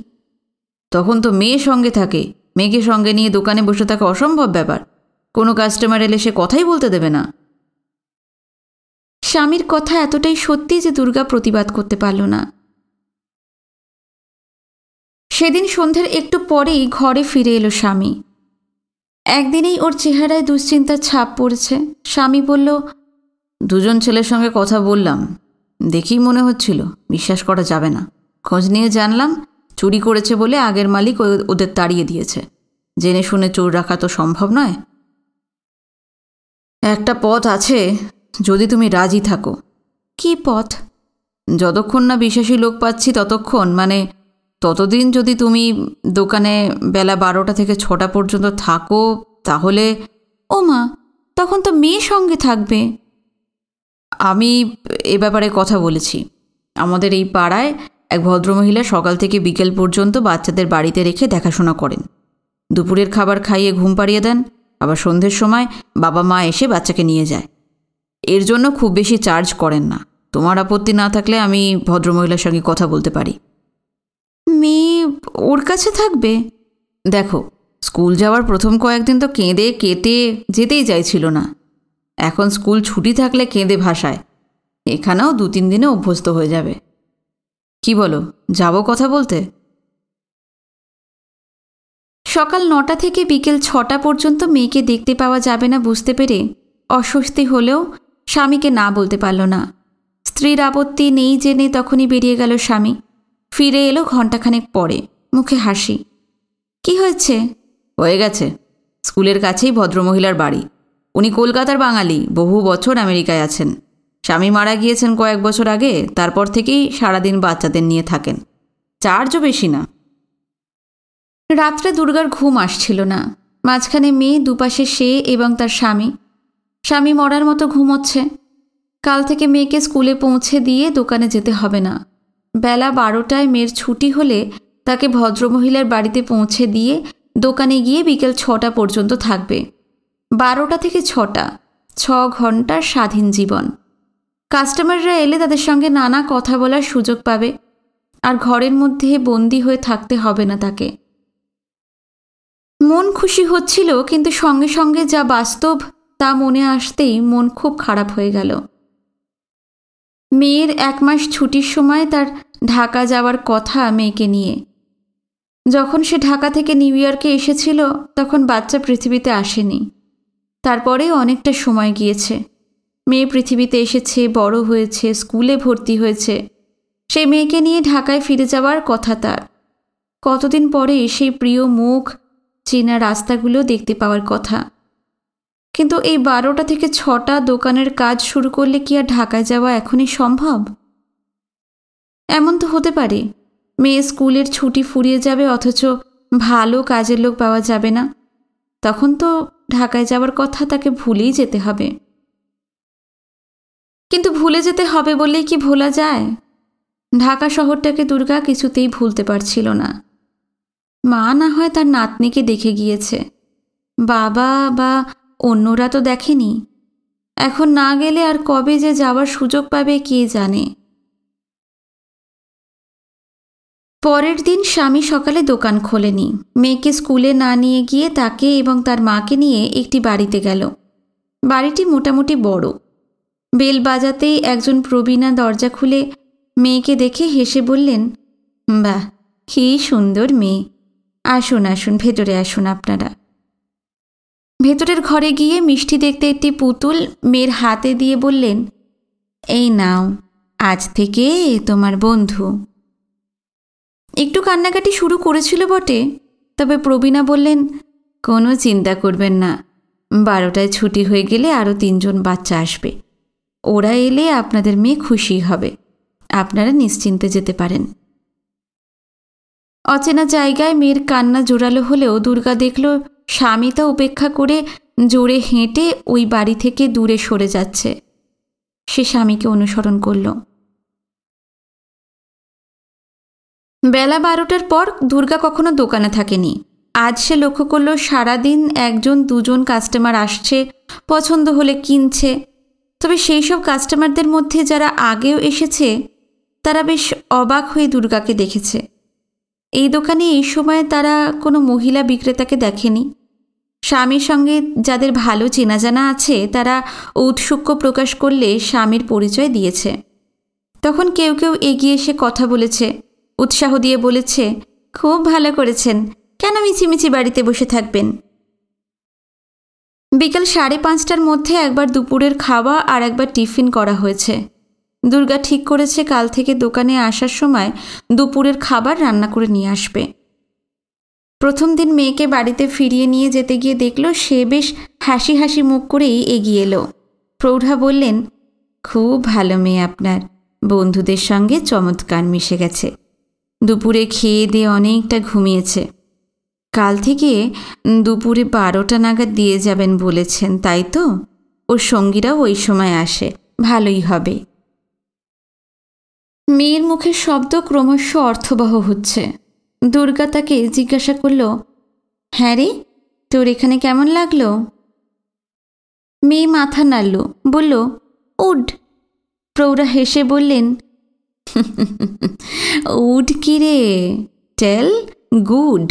তখন তো মেয়ে সঙ্গে থাকে। মেয়েকে সঙ্গে নিয়ে দোকানে বসে থাকা অসম্ভব ব্যাপার। কোনো কাস্টমার এলে সে কথাই বলতে দেবে না। স্বামীর কথা এতটাই সত্যি যে দুর্গা প্রতিবাদ করতে পারল না। সেদিন সন্ধ্যের একটু পরেই ঘরে ফিরে এলো স্বামী। একদিনেই ওর চেহারায় দুশ্চিন্তার ছাপ পড়েছে। স্বামী বলল, 2জন ছেলের সঙ্গে কথা বললাম, দেখেই মনে হচ্ছিল বিশ্বাস করা যাবে না। খোঁজ নিয়ে জানলাম চুরি করেছে বলে আগের মালিক ওদের তাড়িয়ে দিয়েছে। জেনে শুনে চোর রাখা তো সম্ভব নয়। একটা পথ আছে, যদি তুমি রাজি থাকো। কি পথ? যতক্ষণ না বিশ্বাসী লোক পাচ্ছি ততক্ষণ, মানে ততদিন যদি তুমি দোকানে বেলা 12টা থেকে 6টা পর্যন্ত থাকো তাহলে। ও মা, তখন তো মেয়ে সঙ্গে থাকবে। আমি এ ব্যাপারে কথা বলেছি। আমাদের এই পাড়ায় এক ভদ্রমহিলা সকাল থেকে বিকেল পর্যন্ত বাচ্চাদের বাড়িতে রেখে দেখাশোনা করেন। দুপুরের খাবার খাইয়ে ঘুম পাড়িয়ে দেন, আবার সন্ধ্যের সময় বাবা মা এসে বাচ্চাকে নিয়ে যায়। এর জন্য খুব বেশি চার্জ করেন না। তোমার আপত্তি না থাকলে আমি ভদ্রমহিলার সঙ্গে কথা বলতে পারি। মেয়ে ওর কাছে থাকবে? দেখো, স্কুল যাওয়ার প্রথম কয়েকদিন তো কেঁদে কেটে যেতেই চাইছিল না। এখন স্কুল ছুটি থাকলে কেঁদে ভাসায়। এখানেও 2-3 দিনে অভ্যস্ত হয়ে যাবে। কি বলো, যাবো কথা বলতে? সকাল 9টা থেকে বিকেল 6টা পর্যন্ত মেয়েকে দেখতে পাওয়া যাবে না বুঝতে পেরে অস্বস্তি হলেও স্বামীকে না বলতে পারল না। স্ত্রীর আপত্তি নেই জেনে তখনই বেরিয়ে গেল স্বামী। ফিরে এলো ঘণ্টাখানেক পরে, মুখে হাসি। কি হয়েছে? হয়ে গেছে। স্কুলের কাছেই ভদ্রমহিলার বাড়ি। উনি কলকাতার বাঙালি, বহু বছর আমেরিকায় আছেন। স্বামী মারা গিয়েছেন কয়েক বছর আগে, তারপর থেকেই সারাদিন বাচ্চাদের নিয়ে থাকেন। চার্জও বেশি না। রাত্রে দুর্গার ঘুম আসছিল না। মাঝখানে মেয়ে, দুপাশে সে এবং তার স্বামী। স্বামী মরার মতো ঘুমোচ্ছে। কাল থেকে মেয়েকে স্কুলে পৌঁছে দিয়ে দোকানে যেতে হবে না। বেলা 12টায় মেয়ের ছুটি হলে তাকে ভদ্রমহিলার বাড়িতে পৌঁছে দিয়ে দোকানে গিয়ে বিকেল 6টা পর্যন্ত থাকবে। 12টা থেকে 6টা, 6 ঘন্টার স্বাধীন জীবন। কাস্টমাররা এলে তাদের সঙ্গে নানা কথা বলার সুযোগ পাবে, আর ঘরের মধ্যে বন্দি হয়ে থাকতে হবে না তাকে। মন খুশি হচ্ছিল, কিন্তু সঙ্গে সঙ্গে যা বাস্তব তা মনে আসতেই মন খুব খারাপ হয়ে গেল। মেয়ের 1 মাস ছুটির সময় তার ঢাকা যাওয়ার কথা মেয়েকে নিয়ে। যখন সে ঢাকা থেকে নিউ ইয়র্কে এসেছিল তখন বাচ্চা পৃথিবীতে আসেনি। তারপরে অনেকটা সময় গিয়েছে। মেয়ে পৃথিবীতে এসেছে, বড় হয়েছে, স্কুলে ভর্তি হয়েছে। সেই মেয়েকে নিয়ে ঢাকায় ফিরে যাওয়ার কথা তার। কতদিন পরে সেই প্রিয় মুখ, চেনা রাস্তাগুলো দেখতে পাওয়ার কথা। কিন্তু এই 12টা থেকে 6টা দোকানের কাজ শুরু করলে কি আর ঢাকায় যাওয়া এখনই সম্ভব? এমন তো হতে পারে মেয়ে স্কুলের ছুটি ফুরিয়ে যাবে, অথচ ভালো কাজের লোক পাওয়া যাবে না। তখন তো ঢাকায় যাওয়ার কথা তাকে ভুলেই যেতে হবে। কিন্তু ভুলে যেতে হবে বললেই কি ভোলা যায়? ঢাকা শহরটাকে দুর্গা কিছুতেই ভুলতে পারছিল না। মা না হয় তার নাতনিকে দেখে গিয়েছে, বাবা বা অন্যরা তো দেখেনি। এখন না গেলে আর কবে যে যাওয়ার সুযোগ পাবে কে জানে। পরের দিন স্বামী সকালে দোকান খোলেনি। মেয়েকে স্কুলে না নিয়ে গিয়ে তাকে এবং তার মাকে নিয়ে একটি বাড়িতে গেল। বাড়িটি মোটামুটি বড়। বেল বাজাতেই একজন প্রবীণা দরজা খুলে মেয়েকে দেখে হেসে বললেন, বাহ, কি সুন্দর মেয়ে। আসুন আসুন, ভেতরে আসুন আপনারা। ভেতরের ঘরে গিয়ে মিষ্টি দেখতে একটি পুতুল মেয়ের হাতে দিয়ে বললেন, এই নাও, আজ থেকে তোমার বন্ধু। একটু কান্নাকাটি শুরু করেছিল বটে, তবে প্রবীণা বললেন, কোনো চিন্তা করবেন না, 12টায় ছুটি হয়ে গেলে আরও 3 জন বাচ্চা আসবে। ওরা এলে আপনাদের মেয়ে খুশি হবে। আপনারা নিশ্চিন্তে যেতে পারেন। অচেনা জায়গায় মেয়ের কান্না জোরালো হলেও দুর্গা দেখল স্বামী তা উপেক্ষা করে জোরে হেঁটে ওই বাড়ি থেকে দূরে সরে যাচ্ছে। সে স্বামীকে অনুসরণ করল। বেলা 12টার পর দুর্গা কখনো দোকানে থাকেনি। আজ সে লক্ষ্য করল সারাদিন 1-2 কাস্টমার আসছে, পছন্দ হলে কিনছে। তবে সেই সব কাস্টমারদের মধ্যে যারা আগেও এসেছে তারা বেশ অবাক হয়ে দুর্গাকে দেখেছে। এই দোকানে এই সময় তারা কোনো মহিলা বিক্রেতাকে দেখেনি। স্বামীর সঙ্গে যাদের ভালো চেনা জানা আছে তারা ঔৎসুক্য প্রকাশ করলে স্বামীর পরিচয় দিয়েছে। তখন কেউ কেউ এগিয়ে এসে কথা বলেছে, উৎসাহ দিয়ে বলেছে, খুব ভালো করেছেন, কেন মিছিমিছি বাড়িতে বসে থাকবেন। বিকাল 5:30টার মধ্যে একবার দুপুরের খাওয়া আর একবার টিফিন করা হয়েছে। দুর্গা ঠিক করেছে কাল থেকে দোকানে আসার সময় দুপুরের খাবার রান্না করে নিয়ে আসবে। প্রথম দিন মেয়েকে বাড়িতে ফিরিয়ে নিয়ে যেতে গিয়ে দেখল সে বেশ হাসি হাসি মুখ করেই এগিয়ে এলো। প্রৌঢ়া বললেন, খুব ভালো মেয়ে আপনার, বন্ধুদের সঙ্গে চমৎকার মিশে গেছে। দুপুরে খেয়ে দিয়ে অনেকটা ঘুমিয়েছে। কাল থেকে দুপুরে 12টা নাগাদ দিয়ে যাবেন বলেছেন, তাই তো? ওর সঙ্গীরাও ওই সময় আসে, ভালোই হবে। মেয়ের মুখের শব্দ ক্রমশ অর্থবহ হচ্ছে। দুর্গা তাকে জিজ্ঞাসা করল, হ্যাঁ রে, তোর এখানে কেমন লাগলো? মেয়ে মাথা নাড়ল, বলল, উড। প্রৌঢ়া হেসে বললেন, উড কি রে, টেল গুড।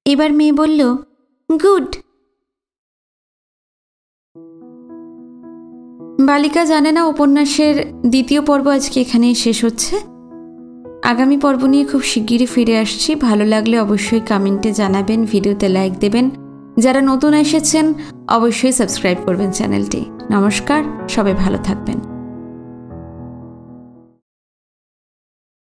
এবার মেয়ে বলল, গুড। বালিকা জানে না উপন্যাসের দ্বিতীয় পর্ব আজকে এখানেই শেষ হচ্ছে। আগামী পর্ব নিয়ে খুব শিগগিরই ফিরে আসছি। ভালো লাগলে অবশ্যই কমেন্টে জানাবেন, ভিডিওতে লাইক দেবেন। যারা নতুন এসেছেন অবশ্যই সাবস্ক্রাইব করবেন চ্যানেলটি। নমস্কার, সবাই ভালো থাকবেন।